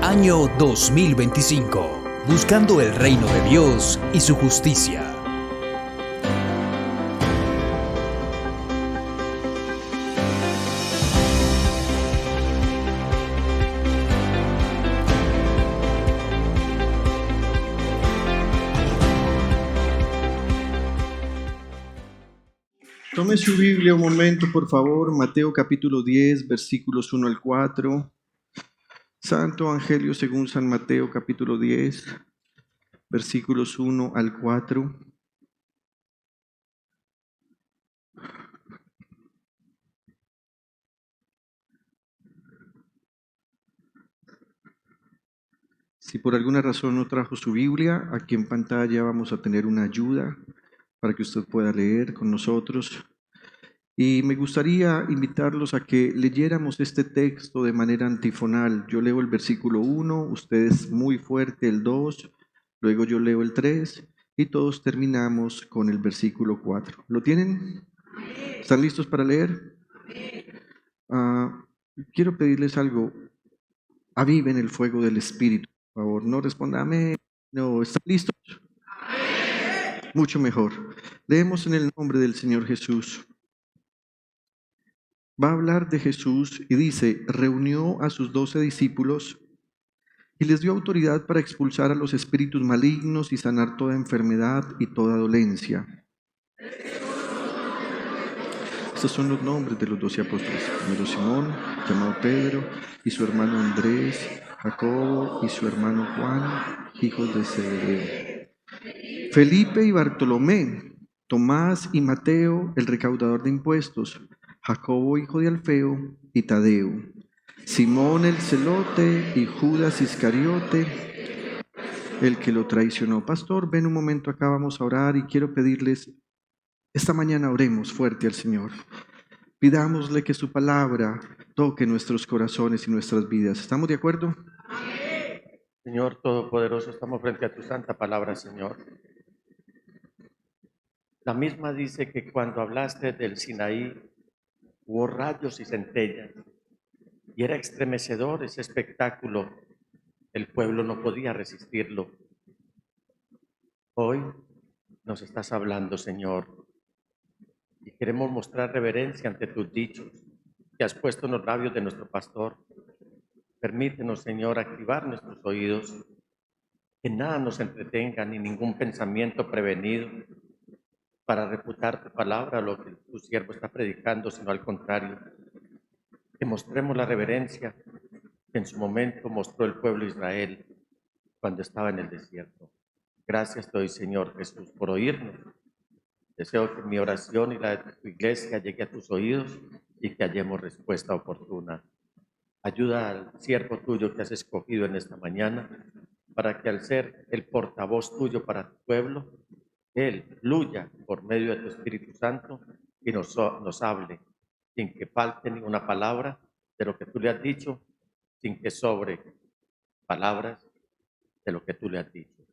Año 2025. Buscando el reino de Dios y su justicia. Tome su Biblia un momento, por favor. Mateo capítulo 10, versículos 1 al 4. Santo Evangelio según San Mateo capítulo 10, versículos 1 al 4. Si por alguna razón no trajo su Biblia, aquí en pantalla vamos a tener una ayuda para que usted pueda leer con nosotros. Y me gustaría invitarlos a que leyéramos este texto de manera antifonal. Yo leo el versículo 1, ustedes muy fuerte el 2, luego yo leo el 3 y todos terminamos con el versículo 4. ¿Lo tienen? ¿Están listos para leer? Quiero pedirles algo. Aviven el fuego del Espíritu, por favor. No responda amén. No, ¿están listos? Mucho mejor. Leemos en el nombre del Señor Jesús. Va a hablar de Jesús y dice, reunió a sus 12 discípulos y les dio autoridad para expulsar a los espíritus malignos y sanar toda enfermedad y toda dolencia. Estos son los nombres de los 12 apóstoles. Primero Simón, llamado Pedro, y su hermano Andrés, Jacobo y su hermano Juan, hijos de Zebedeo. Felipe y Bartolomé, Tomás y Mateo, el recaudador de impuestos, Jacobo, hijo de Alfeo, y Tadeo, Simón el celote y Judas Iscariote, el que lo traicionó. Pastor, ven un momento acá, vamos a orar y quiero pedirles, esta mañana oremos fuerte al Señor. Pidámosle que su palabra toque nuestros corazones y nuestras vidas. ¿Estamos de acuerdo? Señor Todopoderoso, estamos frente a tu santa palabra, Señor. La misma dice que cuando hablaste del Sinaí, hubo rayos y centellas, y era estremecedor ese espectáculo. El pueblo no podía resistirlo. Hoy nos estás hablando, Señor, y queremos mostrar reverencia ante tus dichos que has puesto en los labios de nuestro pastor. Permítenos, Señor, activar nuestros oídos, que nada nos entretenga, ni ningún pensamiento prevenido para refutar tu palabra, lo que tu siervo está predicando, sino al contrario, que mostremos la reverencia que en su momento mostró el pueblo de Israel cuando estaba en el desierto. Gracias te doy, Señor Jesús, por oírnos. Deseo que mi oración y la de tu iglesia llegue a tus oídos y que hallemos respuesta oportuna. Ayuda al siervo tuyo que has escogido en esta mañana para que al ser el portavoz tuyo para tu pueblo, Él fluya por medio de tu Espíritu Santo y nos hable sin que falte ni una palabra de lo que tú le has dicho, sin que sobre palabras de lo que tú le has dicho.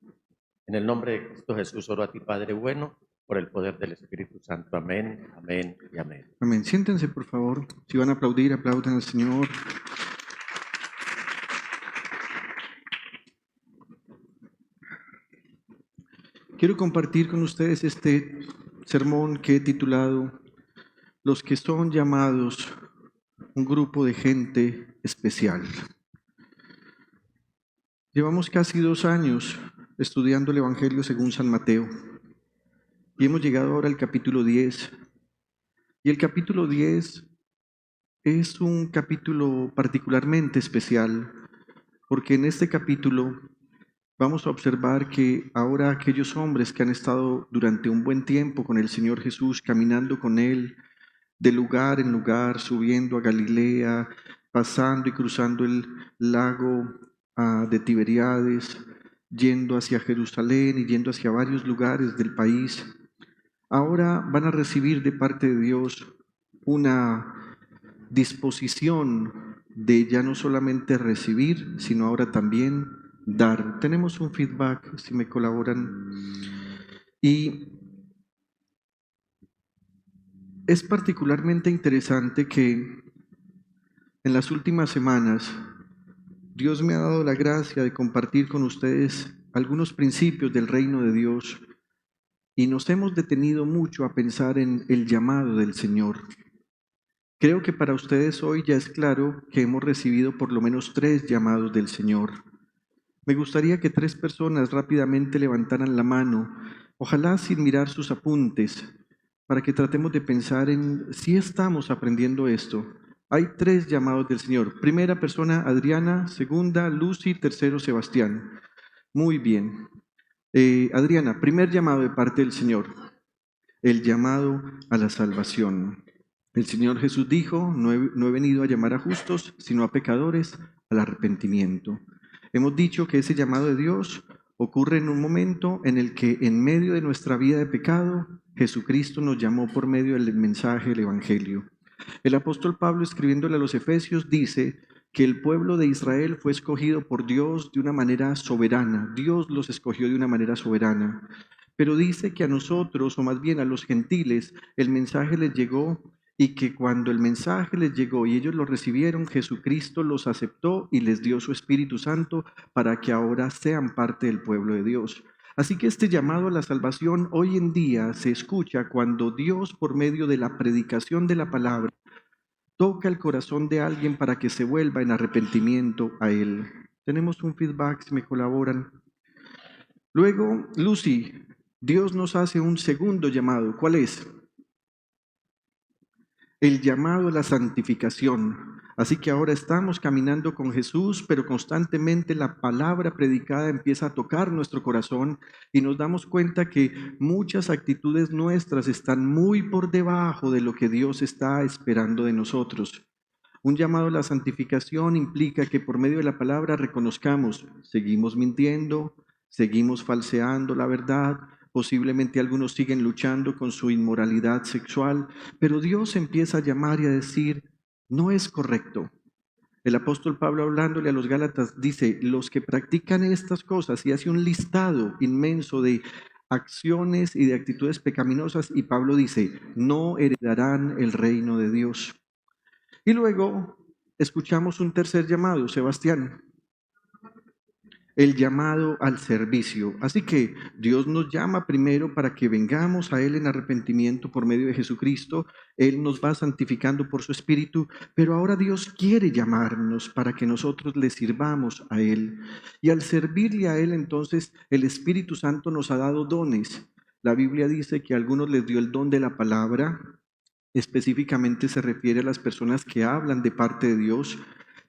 En el nombre de Cristo Jesús oro a ti, Padre bueno, por el poder del Espíritu Santo. Amén, amén y amén. Amén. Siéntense, por favor. Si van a aplaudir, aplaudan al Señor. Quiero compartir con ustedes este sermón que he titulado Los que son llamados un grupo de gente especial. Llevamos casi 2 años estudiando el Evangelio según San Mateo y hemos llegado ahora al capítulo 10. Y el capítulo 10 es un capítulo particularmente especial porque en este capítulo vamos a observar que ahora aquellos hombres que han estado durante un buen tiempo con el Señor Jesús, caminando con Él, de lugar en lugar, subiendo a Galilea, pasando y cruzando el lago de Tiberíades, yendo hacia Jerusalén y yendo hacia varios lugares del país, ahora van a recibir de parte de Dios una disposición de ya no solamente recibir, sino ahora también dar. Tenemos un feedback, si me colaboran. Y es particularmente interesante que en las últimas semanas Dios me ha dado la gracia de compartir con ustedes algunos principios del reino de Dios y nos hemos detenido mucho a pensar en el llamado del Señor. Creo que para ustedes hoy ya es claro que hemos recibido por lo menos 3 llamados del Señor. Me gustaría que 3 personas rápidamente levantaran la mano, ojalá sin mirar sus apuntes, para que tratemos de pensar en si estamos aprendiendo esto. Hay 3 llamados del Señor. Primera persona, Adriana. Segunda, Lucy. Tercero, Sebastián. Muy bien. Adriana, primer llamado de parte del Señor, el llamado a la salvación. El Señor Jesús dijo, no he venido a llamar a justos, sino a pecadores al arrepentimiento. Hemos dicho que ese llamado de Dios ocurre en un momento en el que en medio de nuestra vida de pecado, Jesucristo nos llamó por medio del mensaje del Evangelio. El apóstol Pablo, escribiéndole a los Efesios, dice que el pueblo de Israel fue escogido por Dios de una manera soberana. Dios los escogió de una manera soberana. Pero dice que a nosotros, o más bien a los gentiles, el mensaje les llegó y que cuando el mensaje les llegó y ellos lo recibieron, Jesucristo los aceptó y les dio su Espíritu Santo para que ahora sean parte del pueblo de Dios. Así que este llamado a la salvación hoy en día se escucha cuando Dios, por medio de la predicación de la palabra, toca el corazón de alguien para que se vuelva en arrepentimiento a Él. Tenemos un feedback, si me colaboran. Luego, Lucy, Dios nos hace un segundo llamado. ¿Cuál es? El llamado a la santificación. Así que ahora estamos caminando con Jesús, pero constantemente la palabra predicada empieza a tocar nuestro corazón y nos damos cuenta que muchas actitudes nuestras están muy por debajo de lo que Dios está esperando de nosotros. Un llamado a la santificación implica que por medio de la palabra reconozcamos, seguimos mintiendo, seguimos falseando la verdad, posiblemente algunos siguen luchando con su inmoralidad sexual, pero Dios empieza a llamar y a decir, no es correcto. El apóstol Pablo, hablándole a los Gálatas, dice, los que practican estas cosas, y hace un listado inmenso de acciones y de actitudes pecaminosas, y Pablo dice, no heredarán el reino de Dios. Y luego escuchamos un tercer llamado, Sebastián, el llamado al servicio. Así que Dios nos llama primero para que vengamos a Él en arrepentimiento por medio de Jesucristo. Él nos va santificando por su Espíritu, pero ahora Dios quiere llamarnos para que nosotros le sirvamos a Él. Y al servirle a Él, entonces, el Espíritu Santo nos ha dado dones. La Biblia dice que a algunos les dio el don de la palabra. Específicamente se refiere a las personas que hablan de parte de Dios.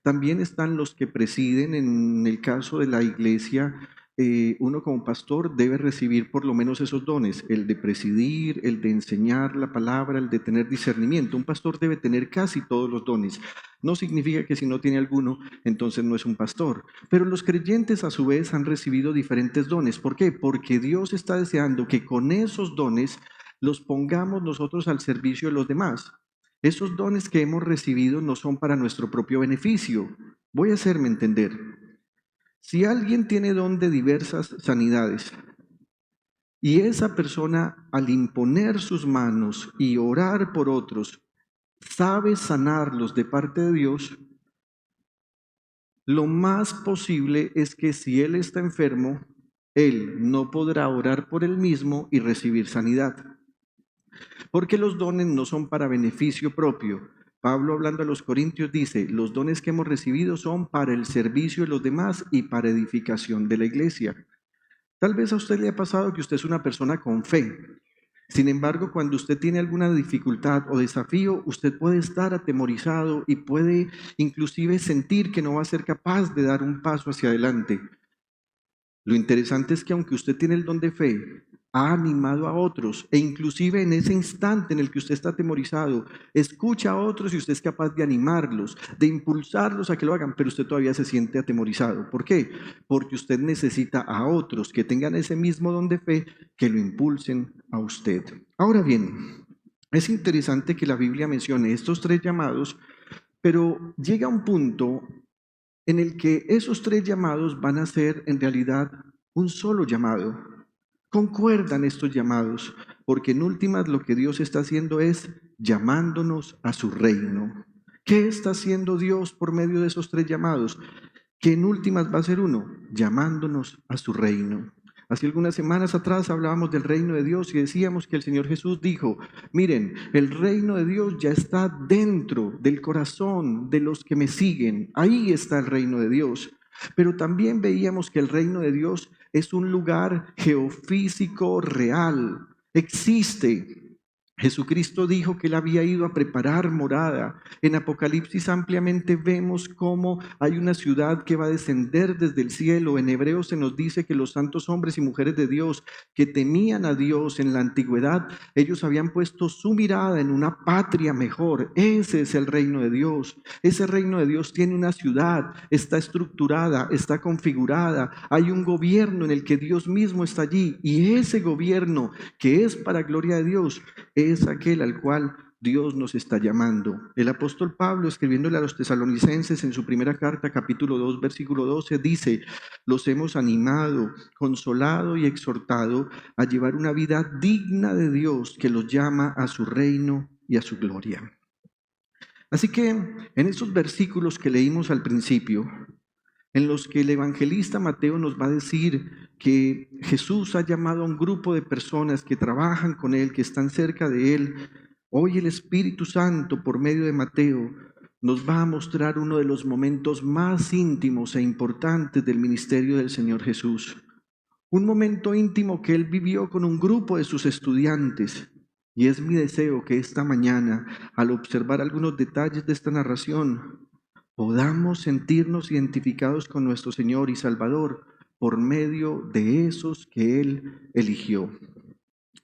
También están los que presiden. En el caso de la iglesia, uno como pastor debe recibir por lo menos esos dones, el de presidir, el de enseñar la palabra, el de tener discernimiento. Un pastor debe tener casi todos los dones. No significa que si no tiene alguno, entonces no es un pastor. Pero los creyentes a su vez han recibido diferentes dones. ¿Por qué? Porque Dios está deseando que con esos dones los pongamos nosotros al servicio de los demás. Esos dones que hemos recibido no son para nuestro propio beneficio. Voy a hacerme entender. Si alguien tiene don de diversas sanidades y esa persona al imponer sus manos y orar por otros sabe sanarlos de parte de Dios, lo más posible es que si él está enfermo, él no podrá orar por él mismo y recibir sanidad. Porque los dones no son para beneficio propio. Pablo, hablando a los Corintios, dice, los dones que hemos recibido son para el servicio de los demás y para edificación de la iglesia. Tal vez a usted le ha pasado que usted es una persona con fe. Sin embargo, cuando usted tiene alguna dificultad o desafío, usted puede estar atemorizado y puede inclusive sentir que no va a ser capaz de dar un paso hacia adelante. Lo interesante es que aunque usted tiene el don de fe, ha animado a otros e inclusive en ese instante en el que usted está atemorizado, escucha a otros y usted es capaz de animarlos, de impulsarlos a que lo hagan, pero usted todavía se siente atemorizado. ¿Por qué? Porque usted necesita a otros que tengan ese mismo don de fe que lo impulsen a usted. Ahora bien, es interesante que la Biblia mencione estos 3 llamados, pero llega un punto en el que esos 3 llamados van a ser en realidad un solo llamado. Concuerdan estos llamados, porque en últimas lo que Dios está haciendo es llamándonos a su reino. ¿Qué está haciendo Dios por medio de esos 3 llamados? que en últimas va a ser uno, llamándonos a su reino. Hace algunas semanas atrás hablábamos del reino de Dios y decíamos que el Señor Jesús dijo, miren, el reino de Dios ya está dentro del corazón de los que me siguen. Ahí está el reino de Dios. Pero también veíamos que el reino de Dios es un lugar geofísico real. Existe. Jesucristo dijo que él había ido a preparar morada. En Apocalipsis ampliamente vemos cómo hay una ciudad que va a descender desde el cielo. En Hebreos se nos dice que los santos hombres y mujeres de Dios que temían a Dios en la antigüedad, ellos habían puesto su mirada en una patria mejor. Ese es el reino de Dios. Ese reino de Dios tiene una ciudad, está estructurada, está configurada. Hay un gobierno en el que Dios mismo está allí y ese gobierno que es para gloria de Dios es aquel al cual Dios nos está llamando. El apóstol Pablo, escribiéndole a los tesalonicenses en su primera carta, capítulo 2, versículo 12, dice, los hemos animado, consolado y exhortado a llevar una vida digna de Dios que los llama a su reino y a su gloria. Así que en esos versículos que leímos al principio, en los que el evangelista Mateo nos va a decir que Jesús ha llamado a un grupo de personas que trabajan con él, que están cerca de él. Hoy el Espíritu Santo, por medio de Mateo, nos va a mostrar uno de los momentos más íntimos e importantes del ministerio del Señor Jesús. Un momento íntimo que él vivió con un grupo de sus estudiantes. Y es mi deseo que esta mañana, al observar algunos detalles de esta narración, podamos sentirnos identificados con nuestro Señor y Salvador por medio de esos que Él eligió.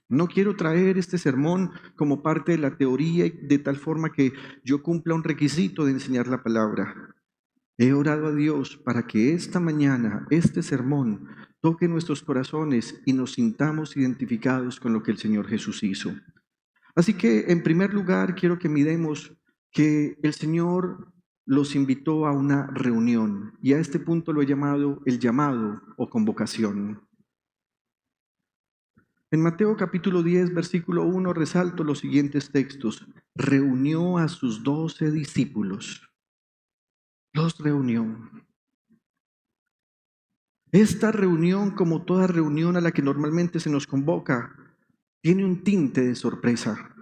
No quiero traer este sermón como parte de la teoría de tal forma que yo cumpla un requisito de enseñar la palabra. He orado a Dios para que esta mañana, este sermón, toque nuestros corazones y nos sintamos identificados con lo que el Señor Jesús hizo. Así que, en primer lugar, quiero que miremos que el Señor los invitó a una reunión y a este punto lo he llamado el llamado o convocación. En Mateo capítulo 10, versículo 1, resalto los siguientes textos. Reunió a sus 12 discípulos. Los reunió. Esta reunión, como toda reunión a la que normalmente se nos convoca, tiene un tinte de sorpresa.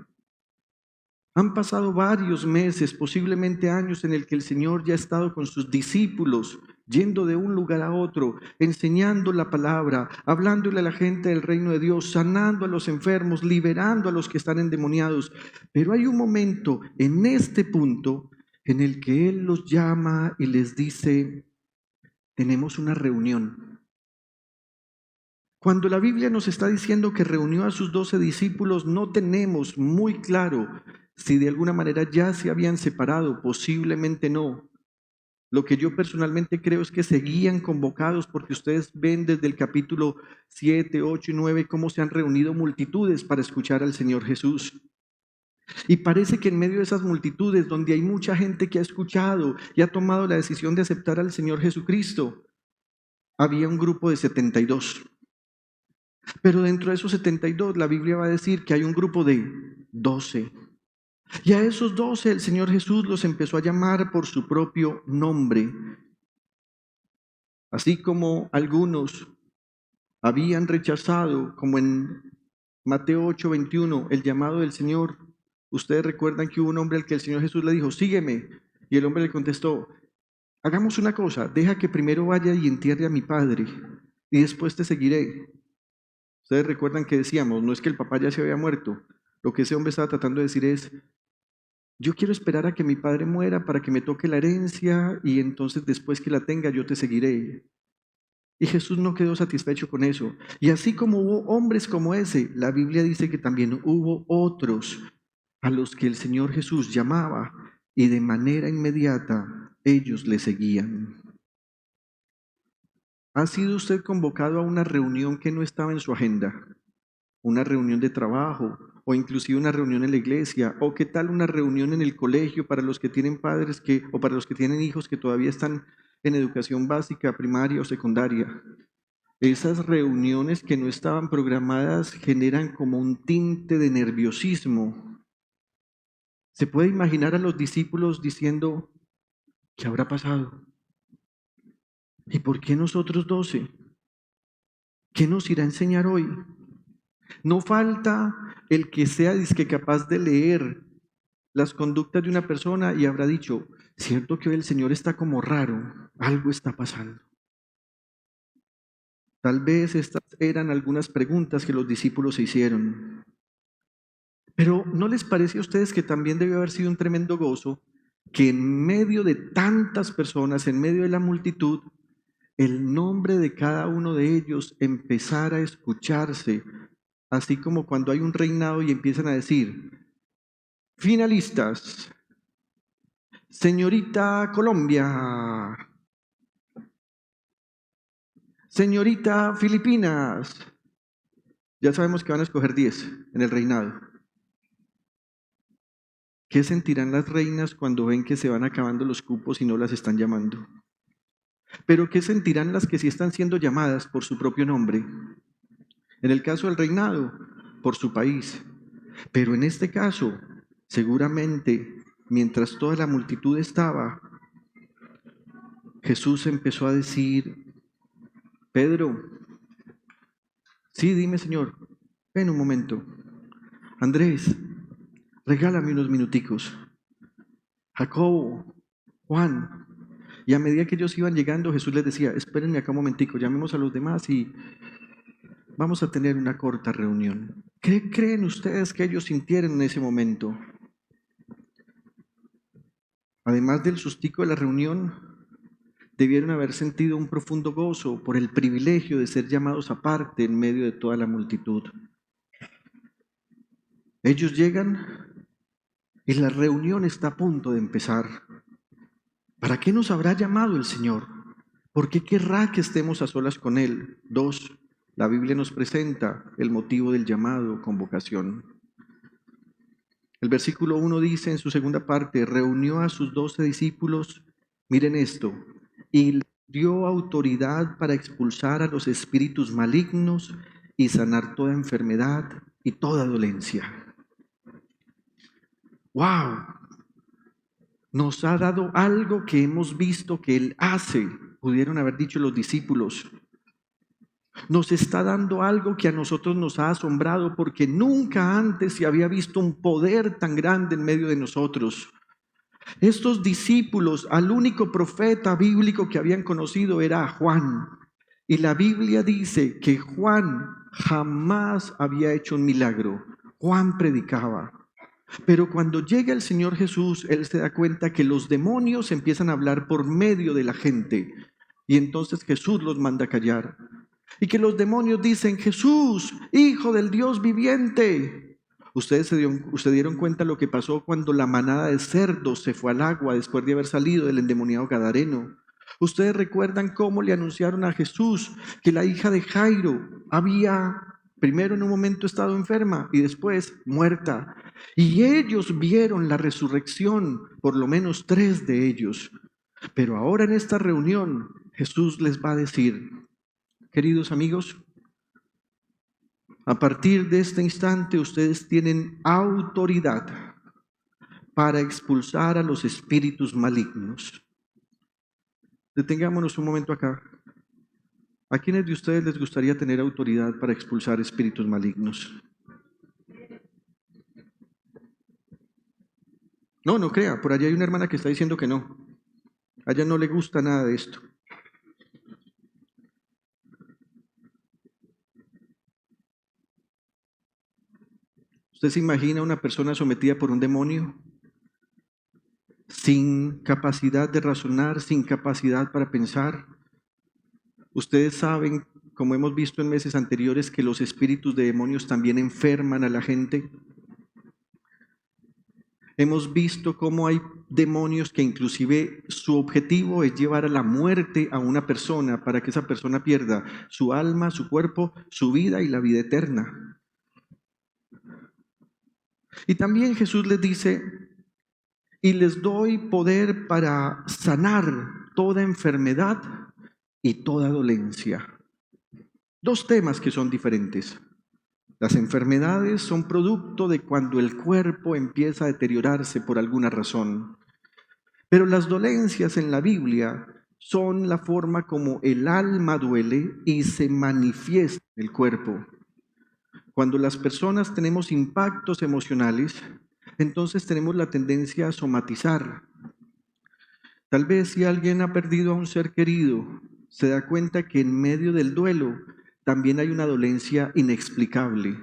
Han pasado varios meses, posiblemente años, en el que el Señor ya ha estado con sus discípulos, yendo de un lugar a otro, enseñando la palabra, hablándole a la gente del reino de Dios, sanando a los enfermos, liberando a los que están endemoniados. Pero hay un momento en este punto en el que Él los llama y les dice, tenemos una reunión. Cuando la Biblia nos está diciendo que reunió a sus 12 discípulos, no tenemos muy claro si de alguna manera ya se habían separado, posiblemente no. Lo que yo personalmente creo es que seguían convocados porque ustedes ven desde el capítulo 7, 8 y 9 cómo se han reunido multitudes para escuchar al Señor Jesús. Y parece que en medio de esas multitudes donde hay mucha gente que ha escuchado y ha tomado la decisión de aceptar al Señor Jesucristo, había un grupo de 72. Pero dentro de esos 72 la Biblia va a decir que hay un grupo de 12. Y a esos 12 el Señor Jesús los empezó a llamar por su propio nombre. Así como algunos habían rechazado, como en Mateo 8:21, el llamado del Señor. Ustedes recuerdan que hubo un hombre al que el Señor Jesús le dijo, sígueme. Y el hombre le contestó, hagamos una cosa, deja que primero vaya y entierre a mi padre y después te seguiré. Ustedes recuerdan que decíamos, no es que el papá ya se había muerto. Lo que ese hombre estaba tratando de decir es, yo quiero esperar a que mi padre muera para que me toque la herencia y entonces después que la tenga yo te seguiré. Y Jesús no quedó satisfecho con eso. Y así como hubo hombres como ese, la Biblia dice que también hubo otros a los que el Señor Jesús llamaba y de manera inmediata ellos le seguían. ¿Ha sido usted convocado a una reunión que no estaba en su agenda? Una reunión de trabajo o inclusive una reunión en la iglesia, o qué tal una reunión en el colegio para los que tienen padres o para los que tienen hijos que todavía están en educación básica, primaria o secundaria. Esas reuniones que no estaban programadas generan como un tinte de nerviosismo. Se puede imaginar a los discípulos diciendo, ¿qué habrá pasado? ¿Y por qué nosotros 12? ¿Qué nos irá a enseñar hoy? No falta el que sea dizque capaz de leer las conductas de una persona y habrá dicho, cierto que hoy el Señor está como raro, algo está pasando. Tal vez estas eran algunas preguntas que los discípulos se hicieron. Pero ¿no les parece a ustedes que también debió haber sido un tremendo gozo que en medio de tantas personas, en medio de la multitud, el nombre de cada uno de ellos empezara a escucharse, así como cuando hay un reinado y empiezan a decir, finalistas, señorita Colombia, señorita Filipinas, ya sabemos que van a escoger 10 en el reinado. ¿Qué sentirán las reinas cuando ven que se van acabando los cupos y no las están llamando? Pero ¿qué sentirán las que sí están siendo llamadas por su propio nombre? En el caso del reinado, por su país. Pero en este caso, seguramente, mientras toda la multitud estaba, Jesús empezó a decir, Pedro, sí, dime Señor, ven un momento. Andrés, regálame unos minuticos. Jacobo, Juan. Y a medida que ellos iban llegando, Jesús les decía, espérenme acá un momentico, llamemos a los demás y vamos a tener una corta reunión. ¿Qué creen ustedes que ellos sintieron en ese momento? Además del sustico de la reunión, debieron haber sentido un profundo gozo por el privilegio de ser llamados aparte en medio de toda la multitud. Ellos llegan y la reunión está a punto de empezar. ¿Para qué nos habrá llamado el Señor? ¿Por qué querrá que estemos a solas con Él? 2. La Biblia nos presenta el motivo del llamado, convocación. El versículo 1 dice en su segunda parte, reunió a sus 12 discípulos, miren esto, y les dio autoridad para expulsar a los espíritus malignos y sanar toda enfermedad y toda dolencia. ¡Wow! Nos ha dado algo que hemos visto que Él hace, pudieron haber dicho los discípulos. Nos está dando algo que a nosotros nos ha asombrado porque nunca antes se había visto un poder tan grande en medio de nosotros. Estos discípulos, al único profeta bíblico que habían conocido era a Juan. Y la Biblia dice que Juan jamás había hecho un milagro. Juan predicaba. Pero cuando llega el Señor Jesús, Él se da cuenta que los demonios empiezan a hablar por medio de la gente. Y entonces Jesús los manda a callar. Y que los demonios dicen, Jesús, Hijo del Dios viviente. Ustedes se dieron cuenta lo que pasó cuando la manada de cerdos se fue al agua después de haber salido del endemoniado gadareno. Ustedes recuerdan cómo le anunciaron a Jesús que la hija de Jairo había primero en un momento estado enferma y después muerta. Y ellos vieron la resurrección, por lo menos 3 de ellos. Pero ahora en esta reunión Jesús les va a decir, queridos amigos, a partir de este instante ustedes tienen autoridad para expulsar a los espíritus malignos. Detengámonos un momento acá. ¿A quiénes de ustedes les gustaría tener autoridad para expulsar espíritus malignos? No, no crea, por allá hay una hermana que está diciendo que no. A ella no le gusta nada de esto. ¿Usted se imagina una persona sometida por un demonio? Sin capacidad de razonar, sin capacidad para pensar. Ustedes saben, como hemos visto en meses anteriores, que los espíritus de demonios también enferman a la gente. Hemos visto cómo hay demonios que inclusive su objetivo es llevar a la muerte a una persona para que esa persona pierda su alma, su cuerpo, su vida y la vida eterna. Y también Jesús les dice, y les doy poder para sanar toda enfermedad y toda dolencia. 2 temas que son diferentes. Las enfermedades son producto de cuando el cuerpo empieza a deteriorarse por alguna razón. Pero las dolencias en la Biblia son la forma como el alma duele y se manifiesta en el cuerpo. Cuando las personas tenemos impactos emocionales, entonces tenemos la tendencia a somatizar. Tal vez si alguien ha perdido a un ser querido, se da cuenta que en medio del duelo también hay una dolencia inexplicable.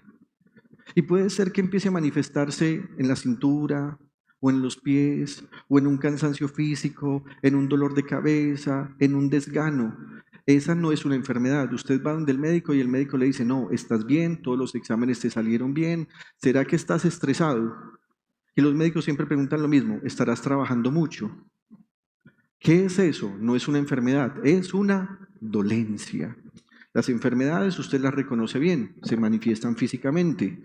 Y puede ser que empiece a manifestarse en la cintura, o en los pies, o en un cansancio físico, en un dolor de cabeza, en un desgano. Esa no es una enfermedad. Usted va donde el médico y el médico le dice, no, estás bien, todos los exámenes te salieron bien. ¿Será que estás estresado? Y los médicos siempre preguntan lo mismo, ¿estarás trabajando mucho? ¿Qué es eso? No es una enfermedad, es una dolencia. Las enfermedades usted las reconoce bien, se manifiestan físicamente.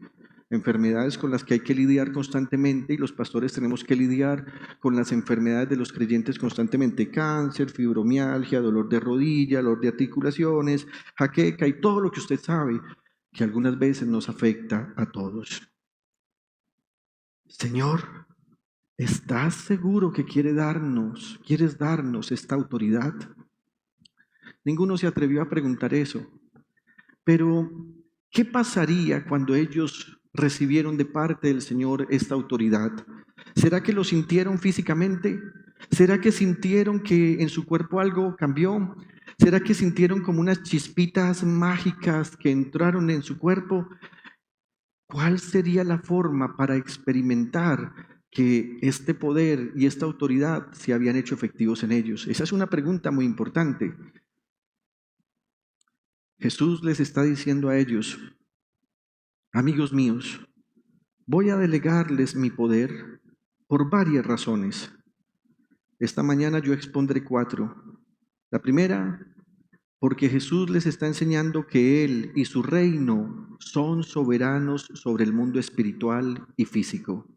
Enfermedades con las que hay que lidiar constantemente y los pastores tenemos que lidiar con las enfermedades de los creyentes constantemente. Cáncer, fibromialgia, dolor de rodilla, dolor de articulaciones, jaqueca y todo lo que usted sabe que algunas veces nos afecta a todos. Señor, ¿estás seguro que quieres darnos esta autoridad? Ninguno se atrevió a preguntar eso. Pero, ¿qué pasaría cuando ellos recibieron de parte del Señor esta autoridad? ¿Será que lo sintieron físicamente? ¿Será que sintieron que en su cuerpo algo cambió? ¿Será que sintieron como unas chispitas mágicas que entraron en su cuerpo? ¿Cuál sería la forma para experimentar que este poder y esta autoridad se habían hecho efectivos en ellos? Esa es una pregunta muy importante. Jesús les está diciendo a ellos, amigos míos, voy a delegarles mi poder por varias razones. Esta mañana yo expondré 4. La primera, porque Jesús les está enseñando que Él y su reino son soberanos sobre el mundo espiritual y físico.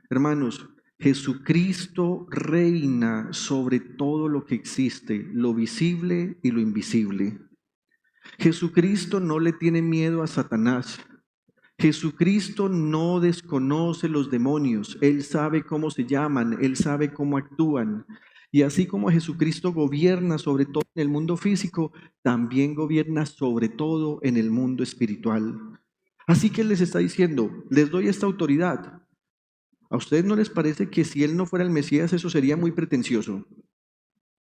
Hermanos, Jesucristo reina sobre todo lo que existe, lo visible y lo invisible. Jesucristo no le tiene miedo a Satanás. Jesucristo no desconoce los demonios. Él sabe cómo se llaman, Él sabe cómo actúan. Y así como Jesucristo gobierna sobre todo en el mundo físico, también gobierna sobre todo en el mundo espiritual. Así que Él les está diciendo, les doy esta autoridad. ¿A ustedes no les parece que si Él no fuera el Mesías eso sería muy pretencioso?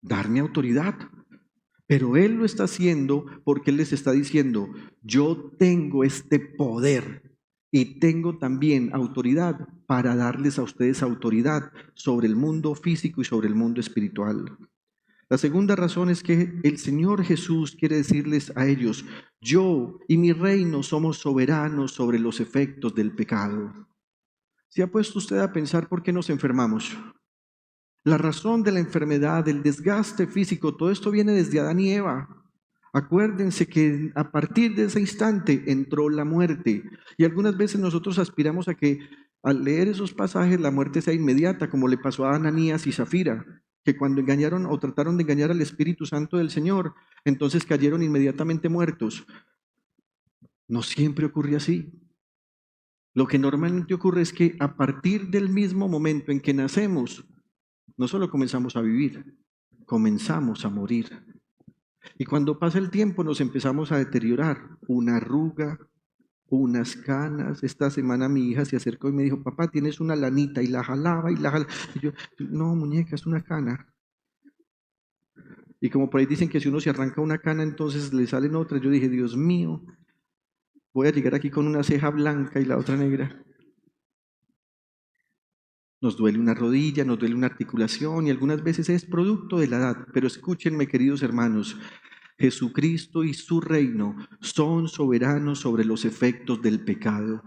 Darme autoridad. Pero Él lo está haciendo porque Él les está diciendo, yo tengo este poder y tengo también autoridad para darles a ustedes autoridad sobre el mundo físico y sobre el mundo espiritual. La segunda razón es que el Señor Jesús quiere decirles a ellos, yo y mi reino somos soberanos sobre los efectos del pecado. ¿Se ha puesto usted a pensar por qué nos enfermamos? La razón de la enfermedad, del desgaste físico, todo esto viene desde Adán y Eva. Acuérdense que a partir de ese instante entró la muerte. Y algunas veces nosotros aspiramos a que al leer esos pasajes la muerte sea inmediata, como le pasó a Ananías y Zafira, que cuando engañaron o trataron de engañar al Espíritu Santo del Señor, entonces cayeron inmediatamente muertos. No siempre ocurre así. Lo que normalmente ocurre es que a partir del mismo momento en que nacemos, no solo comenzamos a vivir, comenzamos a morir. Y cuando pasa el tiempo nos empezamos a deteriorar. Una arruga, unas canas. Esta semana mi hija se acercó y me dijo, papá, tienes una lanita, y la jalaba y la jalaba. Y yo, no, muñeca, es una cana. Y como por ahí dicen que si uno se arranca una cana, entonces le salen otras. Yo dije, Dios mío, voy a llegar aquí con una ceja blanca y la otra negra. Nos duele una rodilla, nos duele una articulación y algunas veces es producto de la edad. Pero escúchenme, queridos hermanos, Jesucristo y su reino son soberanos sobre los efectos del pecado.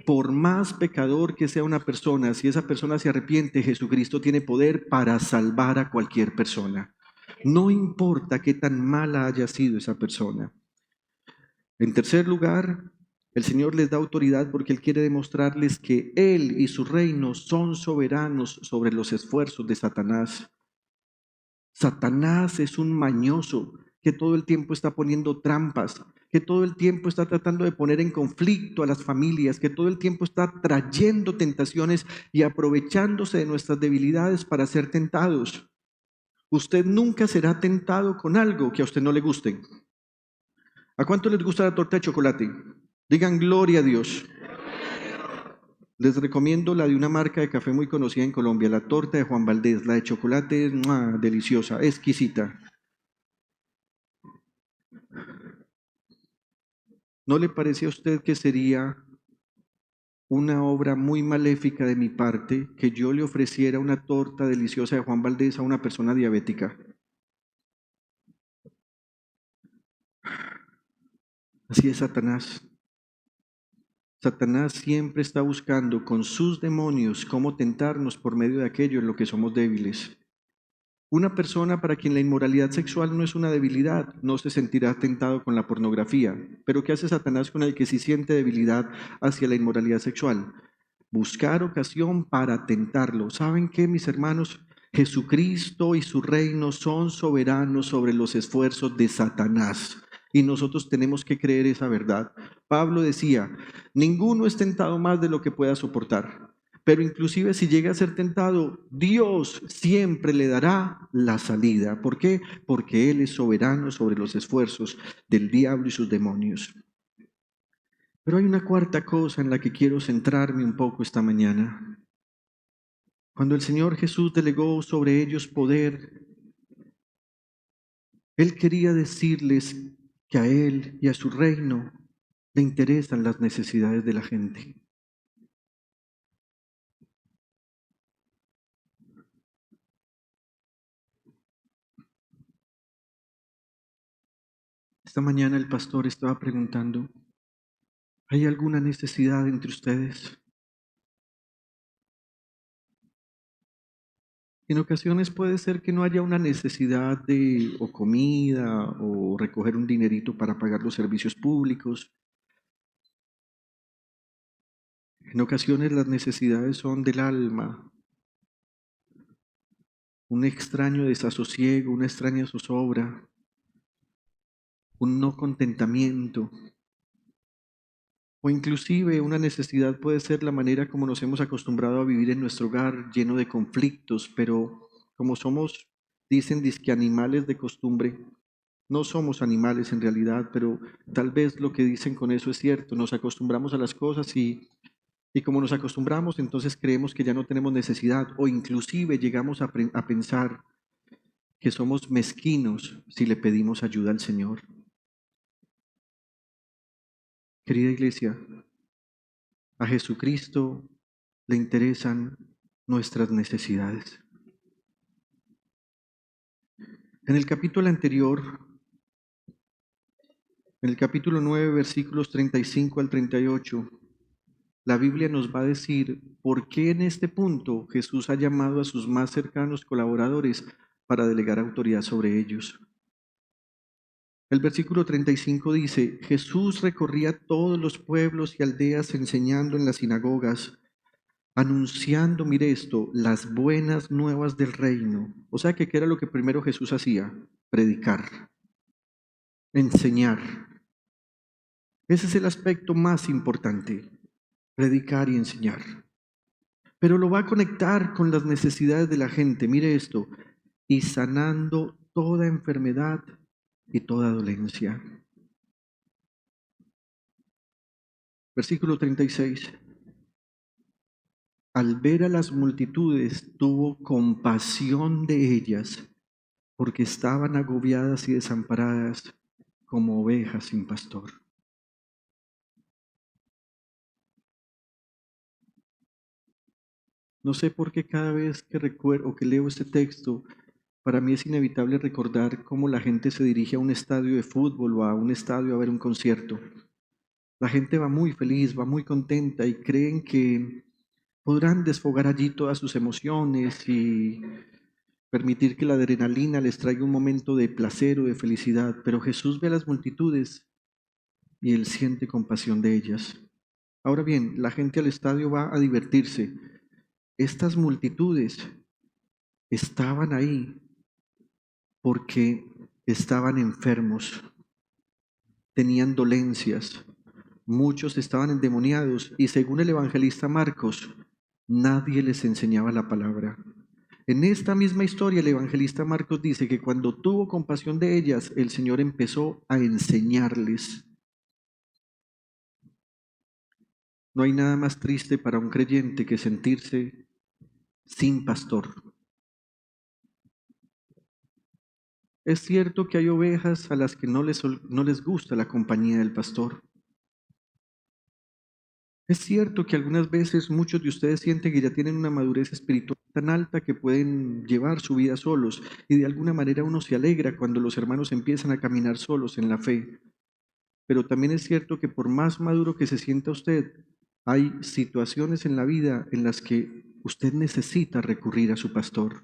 Por más pecador que sea una persona, si esa persona se arrepiente, Jesucristo tiene poder para salvar a cualquier persona. No importa qué tan mala haya sido esa persona. En tercer lugar, el Señor les da autoridad porque Él quiere demostrarles que Él y su reino son soberanos sobre los esfuerzos de Satanás. Satanás es un mañoso que todo el tiempo está poniendo trampas, que todo el tiempo está tratando de poner en conflicto a las familias, que todo el tiempo está trayendo tentaciones y aprovechándose de nuestras debilidades para ser tentados. Usted nunca será tentado con algo que a usted no le guste. ¿A cuánto les gusta la torta de chocolate? Digan gloria a Dios. Les recomiendo la de una marca de café muy conocida en Colombia, la torta de Juan Valdés. La de chocolate es deliciosa, exquisita. ¿No le parece a usted que sería una obra muy maléfica de mi parte que yo le ofreciera una torta deliciosa de Juan Valdés a una persona diabética? Así es Satanás. Satanás siempre está buscando con sus demonios cómo tentarnos por medio de aquello en lo que somos débiles. Una persona para quien la inmoralidad sexual no es una debilidad, no se sentirá tentado con la pornografía. Pero ¿qué hace Satanás con el que sí siente debilidad hacia la inmoralidad sexual? Buscar ocasión para tentarlo. ¿Saben qué, mis hermanos? Jesucristo y su reino son soberanos sobre los esfuerzos de Satanás. Y nosotros tenemos que creer esa verdad. Pablo decía, ninguno es tentado más de lo que pueda soportar. Pero inclusive si llega a ser tentado, Dios siempre le dará la salida. ¿Por qué? Porque Él es soberano sobre los esfuerzos del diablo y sus demonios. Pero hay una cuarta cosa en la que quiero centrarme un poco esta mañana. Cuando el Señor Jesús delegó sobre ellos poder, Él quería decirles que a Él y a su reino le interesan las necesidades de la gente. Esta mañana el pastor estaba preguntando, ¿hay alguna necesidad entre ustedes? En ocasiones puede ser que no haya una necesidad de o comida o recoger un dinerito para pagar los servicios públicos. En ocasiones las necesidades son del alma, un extraño desasosiego, una extraña zozobra, un no contentamiento, o inclusive una necesidad puede ser la manera como nos hemos acostumbrado a vivir en nuestro hogar, lleno de conflictos, pero como somos, dicen, dizque animales de costumbre, no somos animales en realidad, pero tal vez lo que dicen con eso es cierto, nos acostumbramos a las cosas y como nos acostumbramos, entonces creemos que ya no tenemos necesidad, o inclusive llegamos a pensar que somos mezquinos si le pedimos ayuda al Señor. Querida iglesia, a Jesucristo le interesan nuestras necesidades. En el capítulo anterior, en el capítulo 9, versículos 35 al 38, la Biblia nos va a decir por qué en este punto Jesús ha llamado a sus más cercanos colaboradores para delegar autoridad sobre ellos. El versículo 35 dice, Jesús recorría todos los pueblos y aldeas enseñando en las sinagogas, anunciando, mire esto, las buenas nuevas del reino. O sea que ¿qué era lo que primero Jesús hacía? Predicar, enseñar. Ese es el aspecto más importante, predicar y enseñar. Pero lo va a conectar con las necesidades de la gente, mire esto, y sanando toda enfermedad y toda dolencia. Versículo 36. Al ver a las multitudes, tuvo compasión de ellas, porque estaban agobiadas y desamparadas como ovejas sin pastor. No sé por qué cada vez que recuerdo o que leo este texto, para mí es inevitable recordar cómo la gente se dirige a un estadio de fútbol o a un estadio a ver un concierto. La gente va muy feliz, va muy contenta y creen que podrán desfogar allí todas sus emociones y permitir que la adrenalina les traiga un momento de placer o de felicidad. Pero Jesús ve a las multitudes y Él siente compasión de ellas. Ahora bien, la gente al estadio va a divertirse. Estas multitudes estaban ahí porque estaban enfermos, tenían dolencias, muchos estaban endemoniados y según el evangelista Marcos, nadie les enseñaba la palabra. En esta misma historia, el evangelista Marcos dice que cuando tuvo compasión de ellas, el Señor empezó a enseñarles. No hay nada más triste para un creyente que sentirse sin pastor. Es cierto que hay ovejas a las que no les gusta la compañía del pastor. Es cierto que algunas veces muchos de ustedes sienten que ya tienen una madurez espiritual tan alta que pueden llevar su vida solos y de alguna manera uno se alegra cuando los hermanos empiezan a caminar solos en la fe. Pero también es cierto que por más maduro que se sienta usted, hay situaciones en la vida en las que usted necesita recurrir a su pastor.